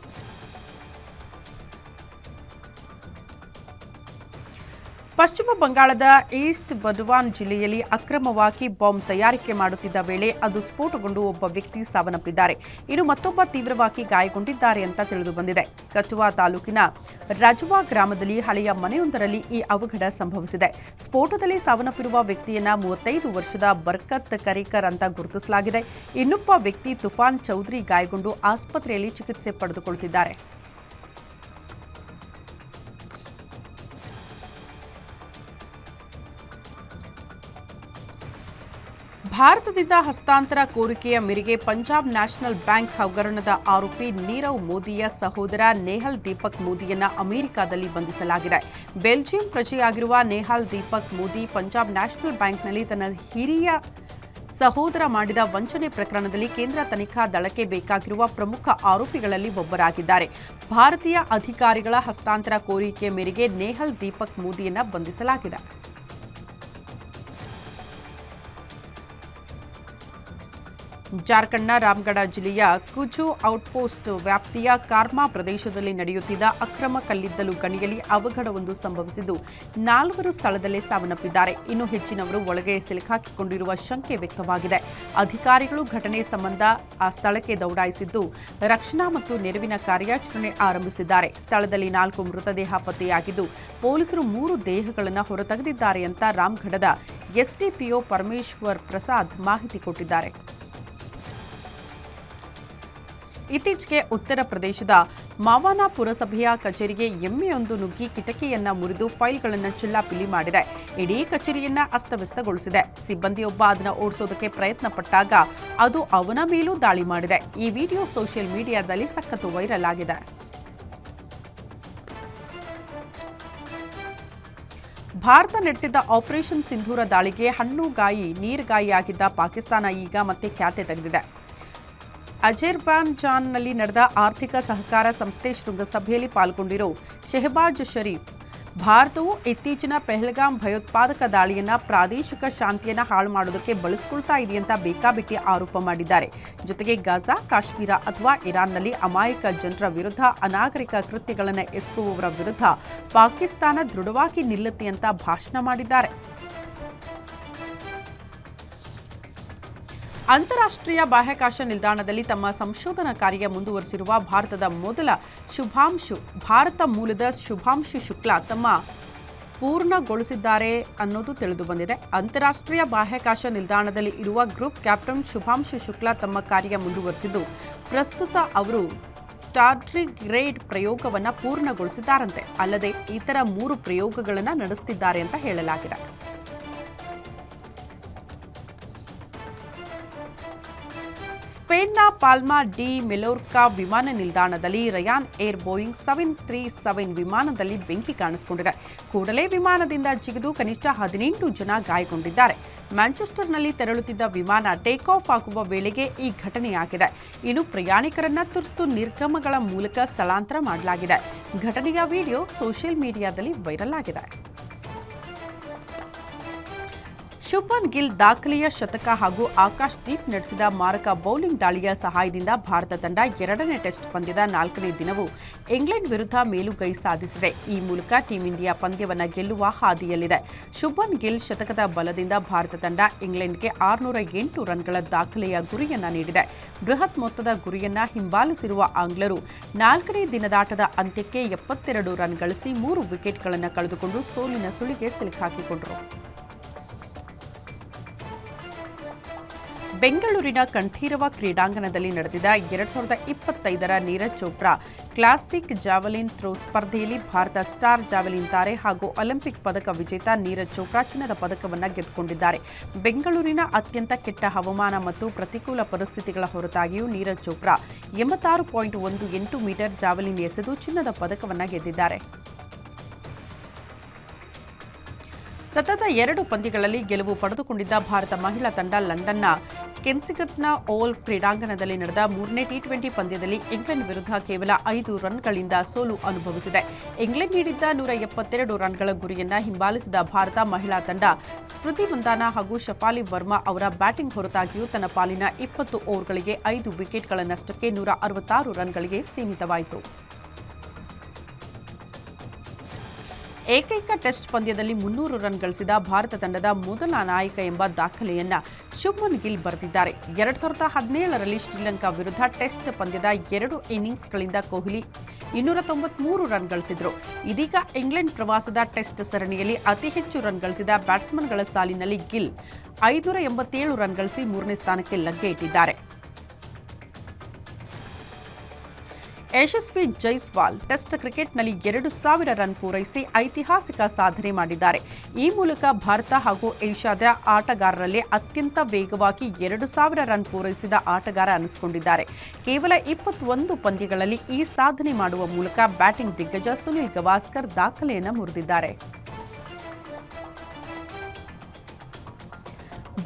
ಪಶ್ಚಿಮ ಬಂಗಾಳದ ಈಸ್ಟ್ ಬರ್ಧವಾನ್ ಜಿಲ್ಲೆಯಲ್ಲಿ ಅಕ್ರಮವಾಗಿ ಬಾಂಬ್ ತಯಾರಿಕೆ ಮಾಡುತ್ತಿದ್ದ ವೇಳೆ ಅದು ಸ್ಫೋಟಗೊಂಡು ಒಬ್ಬ ವ್ಯಕ್ತಿ ಸಾವನ್ನಪ್ಪಿದ್ದಾರೆ. ಇನ್ನು ಮತ್ತೊಬ್ಬ ತೀವ್ರವಾಗಿ ಗಾಯಗೊಂಡಿದ್ದಾರೆ ಅಂತ ತಿಳಿದು ಬಂದಿದೆ. ಕಚುವಾ ತಾಲೂಕಿನ ರಜವಾ ಗ್ರಾಮದಲ್ಲಿ ಹಳೆಯ ಮನೆಯೊಂದರಲ್ಲಿ ಈ ಅವಘಡ ಸಂಭವಿಸಿದೆ. ಸ್ಫೋಟದಲ್ಲಿ ಸಾವನ್ನಪ್ಪಿರುವ ವ್ಯಕ್ತಿಯನ್ನ 35 ವರ್ಷದ ಬರ್ಕತ್ ಕರೀಕರ್ ಅಂತ ಗುರುತಿಸಲಾಗಿದೆ. ಇನ್ನೊಬ್ಬ ವ್ಯಕ್ತಿ ತುಫಾನ್ ಚೌಧರಿ ಗಾಯಗೊಂಡು ಆಸ್ಪತ್ರೆಯಲ್ಲಿ ಚಿಕಿತ್ಸೆ ಪಡೆದುಕೊಳ್ಳುತ್ತಿದ್ದಾರೆ. ಭಾರತದಿಂದ ಹಸ್ತಾಂತರ ಕೋರಿಕೆಯ ಮೇರೆಗೆ ಪಂಜಾಬ್ ನ್ಯಾಷನಲ್ ಬ್ಯಾಂಕ್ ಹಗರಣದ ಆರೋಪಿ ನೀರವ್ ಮೋದಿಯ ಸಹೋದರ ನೇಹಲ್ ದೀಪಕ್ ಮೋದಿಯನ್ನ ಅಮೆರಿಕದಲ್ಲಿ ಬಂಧಿಸಲಾಗಿದೆ. ಬೆಲ್ಜಿಯಂ ಪ್ರಜೆಯಾಗಿರುವ ನೇಹಲ್ ದೀಪಕ್ ಮೋದಿ ಪಂಜಾಬ್ ನ್ಯಾಷನಲ್ ಬ್ಯಾಂಕ್ನಲ್ಲಿ ತನ್ನ ಹಿರಿಯ ಸಹೋದರ ಮಾಡಿದ ವಂಚನೆ ಪ್ರಕರಣದಲ್ಲಿ ಕೇಂದ್ರ ತನಿಖಾ ದಳಕ್ಕೆ ಬೇಕಾಗಿರುವ ಪ್ರಮುಖ ಆರೋಪಿಗಳಲ್ಲಿ ಒಬ್ಬರಾಗಿದ್ದಾರೆ. ಭಾರತೀಯ ಅಧಿಕಾರಿಗಳ ಹಸ್ತಾಂತರ ಕೋರಿಕೆಯ ಮೇರೆಗೆ ನೇಹಲ್ ದೀಪಕ್ ಮೋದಿಯನ್ನ ಬಂಧಿಸಲಾಗಿದೆ. ಜಾರ್ಖಂಡ್ನ ರಾಮ್ಗಢ ಜಿಲ್ಲೆಯ ಕುಜು ಔಟ್ಪೋಸ್ಟ್ ವ್ಯಾಪ್ತಿಯ ಕಾರ್ಮಾ ಪ್ರದೇಶದಲ್ಲಿ ನಡೆಯುತ್ತಿದ್ದ ಅಕ್ರಮ ಕಲ್ಲಿದ್ದಲು ಗಣಿಯಲ್ಲಿ ಅವಘಡವೊಂದು ಸಂಭವಿಸಿದ್ದು 4 ಸ್ಥಳದಲ್ಲೇ ಸಾವನ್ನಪ್ಪಿದ್ದಾರೆ. ಇನ್ನು ಹೆಚ್ಚಿನವರು ಒಳಗೆ ಸಿಲುಕಾಕಿಕೊಂಡಿರುವ ಶಂಕೆ ವ್ಯಕ್ತವಾಗಿದೆ. ಅಧಿಕಾರಿಗಳು ಘಟನೆ ಸಂಬಂಧ ಆ ಸ್ಥಳಕ್ಕೆ ದೌಡಾಯಿಸಿದ್ದು ರಕ್ಷಣಾ ಮತ್ತು ನೆರವಿನ ಕಾರ್ಯಾಚರಣೆ ಆರಂಭಿಸಿದ್ದಾರೆ. ಸ್ಥಳದಲ್ಲಿ 4 ಮೃತದೇಹ ಪತ್ತೆಯಾಗಿದ್ದು ಪೊಲೀಸರು 3 ದೇಹಗಳನ್ನು ಹೊರತೆಗೆದಿದ್ದಾರೆ ಅಂತ ರಾಮ್ಗಢದ ಎಸ್ಡಿಪಿಒ ಪರಮೇಶ್ವರ್ ಪ್ರಸಾದ್ ಮಾಹಿತಿ ಕೊಟ್ಟಿದ್ದಾರೆ. ಇತ್ತೀಚೆಗೆ ಉತ್ತರ ಪ್ರದೇಶದ ಮಾವಾನ ಪುರಸಭೆಯ ಕಚೇರಿಗೆ ಎಮ್ಮೆಯೊಂದು ನುಗ್ಗಿ ಕಿಟಕಿಯನ್ನ ಮುರಿದು ಫೈಲ್ಗಳನ್ನು ಚಿಲ್ಲಾಪಿಲ್ಲಿ ಮಾಡಿದೆ. ಇಡೀ ಕಚೇರಿಯನ್ನ ಅಸ್ತವ್ಯಸ್ತಗೊಳಿಸಿದೆ. ಸಿಬ್ಬಂದಿಯೊಬ್ಬ ಅದನ್ನು ಓಡಿಸೋದಕ್ಕೆ ಪ್ರಯತ್ನ ಪಟ್ಟಾಗ ಅದು ಅವನ ಮೇಲೂ ದಾಳಿ ಮಾಡಿದೆ. ಈ ವಿಡಿಯೋ ಸೋಷಿಯಲ್ ಮೀಡಿಯಾದಲ್ಲಿ ಸಖತ್ತು ವೈರಲ್ ಆಗಿದೆ. ಭಾರತ ನಡೆಸಿದ್ದ ಆಪರೇಷನ್ ಸಿಂಧೂರ ದಾಳಿಗೆ ಹಣ್ಣುಗಾಯಿ ನೀರುಗಾಯಿಯಾಗಿದ್ದ ಪಾಕಿಸ್ತಾನ ಈಗ ಮತ್ತೆ ಖ್ಯಾತೆ ತೆಗೆದಿದೆ. ಅಜರ್ಬೈಜಾನ್ನಲ್ಲಿ ನಡೆದ ಆರ್ಥಿಕ ಸಹಕಾರ ಸಂಸ್ಥೆ ಶೃಂಗಸಭೆಯಲ್ಲಿ ಪಾಲ್ಗೊಂಡಿರೋ ಶೆಹಬಾಜ್ ಶರೀಫ್ ಭಾರತವು ಇತ್ತೀಚಿನ ಪೆಹಲ್ಗಾಮ್ ಭಯೋತ್ಪಾದಕ ದಾಳಿಯನ್ನ ಪ್ರಾದೇಶಿಕ ಶಾಂತಿಯನ್ನ ಹಾಳು ಮಾಡೋದಕ್ಕೆ ಬಳಸಿಕೊಳ್ತಾ ಇದೆ ಅಂತ ಬೇಕಾಬಿಟ್ಟಿ ಆರೋಪ ಮಾಡಿದ್ದಾರೆ. ಜೊತೆಗೆ ಗಾಜಾ, ಕಾಶ್ಮೀರ ಅಥವಾ ಇರಾನ್ನಲ್ಲಿ ಅಮಾಯಕ ಜನರ ವಿರುದ್ಧ ಅನಾಗರಿಕ ಕೃತ್ಯಗಳನ್ನು ಎಸಗುವವರ ವಿರುದ್ಧ ಪಾಕಿಸ್ತಾನ ದೃಢವಾಗಿ ನಿಲ್ಲುತ್ತೆ ಅಂತ ಭಾಷಣ ಮಾಡಿದ್ದಾರೆ. ಅಂತಾರಾಷ್ಟ್ರೀಯ ಬಾಹ್ಯಾಕಾಶ ನಿಲ್ದಾಣದಲ್ಲಿ ತಮ್ಮ ಸಂಶೋಧನಾ ಕಾರ್ಯ ಮುಂದುವರೆಸಿರುವ ಭಾರತ ಮೂಲದ ಶುಭಾಂಶು ಶುಕ್ಲಾ ತಮ್ಮ ಪೂರ್ಣಗೊಳಿಸಿದ್ದಾರೆ ಅನ್ನೋದು ತಿಳಿದು ಬಂದಿದೆ. ಅಂತಾರಾಷ್ಟ್ರೀಯ ಬಾಹ್ಯಾಕಾಶ ನಿಲ್ದಾಣದಲ್ಲಿ ಇರುವ ಗ್ರೂಪ್ ಕ್ಯಾಪ್ಟನ್ ಶುಭಾಂಶು ಶುಕ್ಲಾ ತಮ್ಮ ಕಾರ್ಯ ಮುಂದುವರೆಸಿದ್ದು, ಪ್ರಸ್ತುತ ಅವರು ಟಾರ್ಡಿಗ್ರೇಡ್ ಪ್ರಯೋಗವನ್ನು ಪೂರ್ಣಗೊಳಿಸಿದ್ದಾರಂತೆ. ಅಲ್ಲದೆ ಇತರ 3 ಪ್ರಯೋಗಗಳನ್ನು ನಡೆಸುತ್ತಿದ್ದಾರೆ ಅಂತ ಹೇಳಲಾಗಿದೆ. ಸ್ಪೇನ್ನ ಪಾಲ್ಮಾ ಡಿ ಮೆಲ್ಲೋರ್ಕಾ ವಿಮಾನ ನಿಲ್ದಾಣದಲ್ಲಿ ರಯಾನ್ ಏರ್ ಬೋಯಿಂಗ್ 737 ವಿಮಾನದಲ್ಲಿ ಬೆಂಕಿ ಕಾಣಿಸಿಕೊಂಡಿದೆ. ಕೂಡಲೇ ವಿಮಾನದಿಂದ ಜಿಗಿದು ಕನಿಷ್ಠ 18 ಜನ ಗಾಯಗೊಂಡಿದ್ದಾರೆ. ಮ್ಯಾಂಚೆಸ್ಟರ್ನಲ್ಲಿ ತೆರಳುತ್ತಿದ್ದ ವಿಮಾನ ಟೇಕ್ ಆಫ್ ಆಗುವ ವೇಳೆಗೆ ಈ ಘಟನೆಯಾಗಿದೆ. ಇನ್ನು ಪ್ರಯಾಣಿಕರನ್ನ ತುರ್ತು ನಿರ್ಗಮಗಳ ಮೂಲಕ ಸ್ಥಳಾಂತರ ಮಾಡಲಾಗಿದೆ. ಘಟನೆಯ ವಿಡಿಯೋ ಸೋಷಿಯಲ್ ಮೀಡಿಯಾದಲ್ಲಿ ವೈರಲ್ ಆಗಿದೆ. ಶುಭ್ಮನ್ ಗಿಲ್ ದಾಖಲೆಯ ಶತಕ ಹಾಗೂ ಆಕಾಶ್ ದೀಪ್ ನಡೆಸಿದ ಮಾರಕ ಬೌಲಿಂಗ್ ದಾಳಿಯ ಸಹಾಯದಿಂದ ಭಾರತ ತಂಡ 2ನೇ ಟೆಸ್ಟ್ ಪಂದ್ಯದ 4ನೇ ದಿನವೂ ಇಂಗ್ಲೆಂಡ್ ವಿರುದ್ಧ ಮೇಲುಗೈ ಸಾಧಿಸಿದೆ. ಈ ಮೂಲಕ ಟೀಂ ಇಂಡಿಯಾ ಪಂದ್ಯವನ್ನು ಗೆಲ್ಲುವ ಹಾದಿಯಲ್ಲಿದೆ. ಶುಭ್ಮನ್ ಗಿಲ್ ಶತಕದ ಬಲದಿಂದ ಭಾರತ ತಂಡ ಇಂಗ್ಲೆಂಡ್ಗೆ 608 ರನ್ಗಳ ದಾಖಲೆಯ ಗುರಿಯನ್ನ ನೀಡಿದೆ. ಬೃಹತ್ ಮೊತ್ತದ ಗುರಿಯನ್ನ ಹಿಂಬಾಲಿಸಿರುವ ಆಂಗ್ಲರು 4ನೇ ದಿನದಾಟದ ಅಂತ್ಯಕ್ಕೆ 72 ರನ್ ಗಳಿಸಿ 3 ವಿಕೆಟ್ಗಳನ್ನು ಕಳೆದುಕೊಂಡು ಸೋಲಿನ ಸುಳಿಗೆ ಸಿಲುಕಾಕಿಕೊಂಡರು. ಬೆಂಗಳೂರಿನ ಕಂಠೀರವ ಕ್ರೀಡಾಂಗಣದಲ್ಲಿ ನಡೆದಿದ್ದ 2025ರ Neeraj Chopra classic javelin throw ಸ್ಪರ್ಧೆಯಲ್ಲಿ ಭಾರತ ಸ್ಟಾರ್ ಜಾವೆಲಿನ್ ತಾರೆ ಹಾಗೂ ಒಲಿಂಪಿಕ್ ಪದಕ ವಿಜೇತ ನೀರಜ್ ಚೋಪ್ರಾ ಚಿನ್ನದ ಪದಕವನ್ನು ಗೆದ್ದುಕೊಂಡಿದ್ದಾರೆ. ಬೆಂಗಳೂರಿನ ಅತ್ಯಂತ ಕೆಟ್ಟ ಹವಾಮಾನ ಮತ್ತು ಪ್ರತಿಕೂಲ ಪರಿಸ್ಥಿತಿಗಳ ಹೊರತಾಗಿಯೂ ನೀರಜ್ ಚೋಪ್ರಾ 86.18 ಮೀಟರ್ ಜಾವೆಲಿನ್ ಎಸೆದು ಚಿನ್ನದ ಪದಕವನ್ನು ಗೆದ್ದಿದ್ದಾರೆ. ಸತತ 2 ಪಂದ್ಯಗಳಲ್ಲಿ ಗೆಲುವು ಪಡೆದುಕೊಂಡಿದ್ದ ಭಾರತ ಮಹಿಳಾ ತಂಡ ಲಂಡನ್ನ ಕೆನ್ಸಿಂಗ್ಟನ್ನ ಓವಲ್ ಕ್ರೀಡಾಂಗಣದಲ್ಲಿ ನಡೆದ 3ನೇ ಟಿ20 ಪಂದ್ಯದಲ್ಲಿ ಇಂಗ್ಲೆಂಡ್ ವಿರುದ್ಧ ಕೇವಲ 5 ರನ್ಗಳಿಂದ ಸೋಲು ಅನುಭವಿಸಿದೆ. ಇಂಗ್ಲೆಂಡ್ ನೀಡಿದ್ದ 172 ರನ್ಗಳ ಗುರಿಯನ್ನ ಹಿಂಬಾಲಿಸಿದ ಭಾರತ ಮಹಿಳಾ ತಂಡ ಸ್ಮೃತಿ ಮಂದಾನ ಹಾಗೂ ಶಫಾಲಿ ವರ್ಮಾ ಅವರ ಬ್ಯಾಟಿಂಗ್ ಹೊರತಾಗಿಯೂ ತನ್ನ ಪಾಲಿನ 20 ಓವರ್ಗಳಿಗೆ 5 ವಿಕೆಟ್ಗಳ ನಷ್ಟಕ್ಕೆ 166 ರನ್ಗಳಿಗೆ ಸೀಮಿತವಾಯಿತು. ಏಕೈಕ ಟೆಸ್ಟ್ ಪಂದ್ಯದಲ್ಲಿ 300 ರನ್ ಗಳಿಸಿದ ಭಾರತ ತಂಡದ ಮೊದಲ ನಾಯಕ ಎಂಬ ದಾಖಲೆಯನ್ನ ಶುಭ್ಮನ್ ಗಿಲ್ ಬರೆದಿದ್ದಾರೆ. 2017ರಲ್ಲಿ ಶ್ರೀಲಂಕಾ ವಿರುದ್ಧ ಟೆಸ್ಟ್ ಪಂದ್ಯದ 2 ಇನ್ನಿಂಗ್ಸ್ಗಳಿಂದ ಕೊಹ್ಲಿ 293 ರನ್ ಗಳಿಸಿದರು. ಇದೀಗ ಇಂಗ್ಲೆಂಡ್ ಪ್ರವಾಸದ ಟೆಸ್ಟ್ ಸರಣಿಯಲ್ಲಿ ಅತಿ ಹೆಚ್ಚು ರನ್ ಗಳಿಸಿದ ಬ್ಯಾಟ್ಸ್ಮನ್ಗಳ ಸಾಲಿನಲ್ಲಿ ಗಿಲ್ 587 ರನ್ ಗಳಿಸಿ 3ನೇ ಸ್ಥಾನಕ್ಕೆ ಲಗ್ಗೆ ಇಟ್ಟಿದ್ದಾರೆ. ಯಶಸ್ವಿ ಜೈಸ್ವಾಲ್ ಟೆಸ್ಟ್ ಕ್ರಿಕೆಟ್ನಲ್ಲಿ 2000 ರನ್ ಪೂರೈಸಿ ಐತಿಹಾಸಿಕ ಸಾಧನೆ ಮಾಡಿದ್ದಾರೆ. ಈ ಮೂಲಕ ಭಾರತ ಹಾಗೂ ಏಷ್ಯಾದ ಆಟಗಾರರಲ್ಲೇ ಅತ್ಯಂತ ವೇಗವಾಗಿ 2000 ರನ್ ಪೂರೈಸಿದ ಆಟಗಾರ ಅನಿಸಿಕೊಂಡಿದ್ದಾರೆ. ಕೇವಲ 21 ಪಂದ್ಯಗಳಲ್ಲಿ ಈ ಸಾಧನೆ ಮಾಡುವ ಮೂಲಕ ಬ್ಯಾಟಿಂಗ್ ದಿಗ್ಗಜ ಸುನಿಲ್ ಗವಾಸ್ಕರ್ ದಾಖಲೆಯನ್ನು ಮುರಿದಿದ್ದಾರೆ.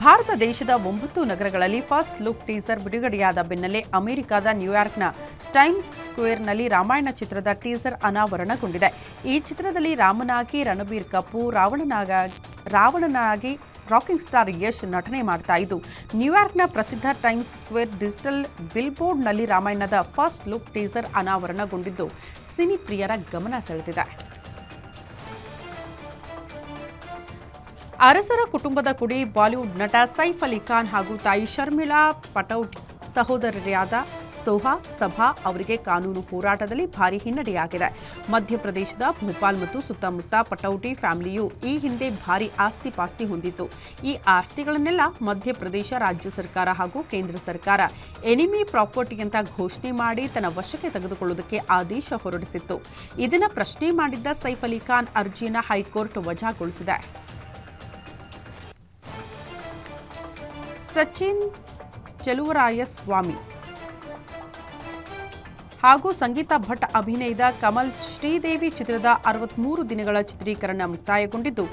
ಭಾರತ ದೇಶದ 9 ನಗರಗಳಲ್ಲಿ ಫಸ್ಟ್ ಲುಕ್ ಟೀಸರ್ ಬಿಡುಗಡೆಯಾದ ಬೆನ್ನಲ್ಲೇ ಅಮೆರಿಕದ ನ್ಯೂಯಾರ್ಕ್ನ ಟೈಮ್ಸ್ ಸ್ಕ್ವೇರ್ನಲ್ಲಿ ರಾಮಾಯಣ ಚಿತ್ರದ ಟೀಸರ್ ಅನಾವರಣಗೊಂಡಿದೆ. ಈ ಚಿತ್ರದಲ್ಲಿ ರಾಮನಾಗಿ ರಣಬೀರ್ ಕಪೂರ್, ರಾವಣನಾಗಿ ರಾಕಿಂಗ್ ಸ್ಟಾರ್ ಯಶ್ ನಟನೆ ಮಾಡ್ತಾ ಇದ್ದು, ನ್ಯೂಯಾರ್ಕ್ನ ಪ್ರಸಿದ್ಧ ಟೈಮ್ಸ್ ಸ್ಕ್ವೇರ್ ಡಿಜಿಟಲ್ ಬಿಲ್ಬೋರ್ಡ್ನಲ್ಲಿ ರಾಮಾಯಣದ ಫಸ್ಟ್ ಲುಕ್ ಟೀಸರ್ ಅನಾವರಣಗೊಂಡಿದ್ದು ಸಿನಿ ಪ್ರಿಯರ ಗಮನ ಸೆಳೆದಿದೆ. ಅರಸರ ಕುಟುಂಬದ ಕುಡಿ ಬಾಲಿವುಡ್ ನಟ ಸೈಫ್ ಅಲಿ ಖಾನ್ ಹಾಗೂ ತಾಯಿ ಶರ್ಮಿಳಾ ಪಟೌಡಿ ಸಹೋದರರಾದ ಸೋಹಾ ಸಭಾ ಅವರಿಗೆ ಕಾನೂನು ಹೋರಾಟದಲ್ಲಿ ಭಾರಿ ಹಿನ್ನಡೆಯಾಗಿದೆ. ಮಧ್ಯಪ್ರದೇಶದ ಭೋಪಾಲ್ ಮತ್ತು ಸುತ್ತಮುತ್ತ ಪಟೌಡಿ ಫ್ಯಾಮಿಲಿಯು ಈ ಹಿಂದೆ ಭಾರಿ ಆಸ್ತಿ ಪಾಸ್ತಿ ಹೊಂದಿತ್ತು. ಈ ಆಸ್ತಿಗಳನ್ನೆಲ್ಲ ಮಧ್ಯಪ್ರದೇಶ ರಾಜ್ಯ ಸರ್ಕಾರ ಹಾಗೂ ಕೇಂದ್ರ ಸರ್ಕಾರ ಎನಿಮಿ ಪ್ರಾಪರ್ಟಿ ಅಂತ ಘೋಷಣೆ ಮಾಡಿ ತನ್ನ ವಶಕ್ಕೆ ತೆಗೆದುಕೊಳ್ಳುವುದಕ್ಕೆ ಆದೇಶ ಹೊರಡಿಸಿತ್ತು. ಇದನ್ನು ಪ್ರಶ್ನೆ ಮಾಡಿದ್ದ ಸೈಫ್ ಅಲಿ ಖಾನ್ ಅರ್ಜಿಯನ್ನು ಹೈಕೋರ್ಟ್ ವಜಾಗೊಳಿಸಿದೆ. ಸಚಿನ್ ಚೆಲುವರಾಯಸ್ವಾಮಿ ಹಾಗೂ ಸಂಗೀತಾ ಭಟ್ ಅಭಿನಯದ ಕಮಲ್ ಶ್ರೀದೇವಿ ಚಿತ್ರದ 63 ದಿನಗಳ ಚಿತ್ರೀಕರಣ ಮುಕ್ತಾಯಗೊಂಡಿದ್ದು,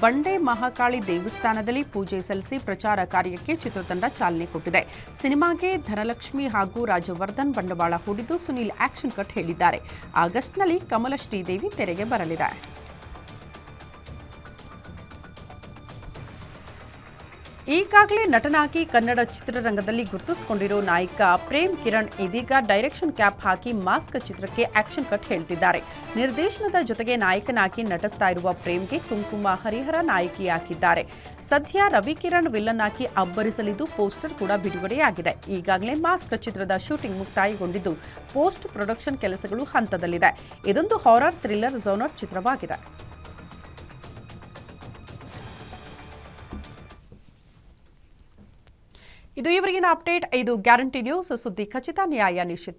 ಬಂಡೆ ಮಹಾಕಾಳಿ ದೇವಸ್ಥಾನದಲ್ಲಿ ಪೂಜೆ ಸಲ್ಲಿಸಿ ಪ್ರಚಾರ ಕಾರ್ಯಕ್ಕೆ ಚಿತ್ರತಂಡ ಚಾಲನೆ ಕೊಟ್ಟಿದೆ. ಸಿನಿಮಾಗೆ ಧನಲಕ್ಷ್ಮಿ ಹಾಗೂ ರಾಜವರ್ಧನ್ ಬಂಡವಾಳ ಹೂಡಿದ್ದು, ಸುನೀಲ್ ಆಕ್ಷನ್ ಕಟ್ ಹೇಳಿದ್ದಾರೆ. ಆಗಸ್ಟ್ನಲ್ಲಿ ಕಮಲ ಶ್ರೀದೇವಿ ತೆರೆಗೆ ಬರಲಿದೆ. ಈಗಾಗಲೇ ನಟನಾಗಿ ಕನ್ನಡ ಚಿತ್ರರಂಗದಲ್ಲಿ ಗುರುತಿಸಿಕೊಂಡಿರೋ ನಾಯಕ ಪ್ರೇಮ್ ಕಿರಣ್ ಇದೀಗ ಡೈರೆಕ್ಷನ್ ಕ್ಯಾಪ್ ಹಾಕಿ ಮಾಸ್ಕ್ ಚಿತ್ರಕ್ಕೆ ಆಕ್ಷನ್ ಕಟ್ ಹೇಳ್ತಿದ್ದಾರೆ. ನಿರ್ದೇಶನದ ಜೊತೆಗೆ ನಾಯಕನಾಗಿ ನಟಿಸ್ತಾ ಇರುವ ಪ್ರೇಮ್ಗೆ ಕುಂಕುಮ ಹರಿಹರ ನಾಯಕಿಯಾಗಿದ್ದಾರೆ. ಸದ್ಯ ರವಿಕಿರಣ್ ವಿಲನ್ ಆಗಿ ಅಬ್ಬರಿಸಲಿದ್ದು ಪೋಸ್ಟರ್ ಕೂಡ ಬಿಡುಗಡೆಯಾಗಿದೆ. ಈಗಾಗಲೇ ಮಾಸ್ಕ್ ಚಿತ್ರದ ಶೂಟಿಂಗ್ ಮುಕ್ತಾಯಗೊಂಡಿದ್ದು ಪೋಸ್ಟ್ ಪ್ರೊಡಕ್ಷನ್ ಕೆಲಸಗಳು ಹಂತದಲ್ಲಿದೆ. ಇದೊಂದು ಹಾರರ್ ಥ್ರಿಲ್ಲರ್ ಜೋನರ್ ಚಿತ್ರವಾಗಿದೆ. ಇದು ಇವರಿಗಿನ ಅಪ್ಡೇಟ್. ಇದು ಗ್ಯಾರಂಟಿ ನ್ಯೂಸ್, ಸುದ್ದಿ ಖಚಿತ, ನ್ಯಾಯ ನಿಶ್ಚಿತ.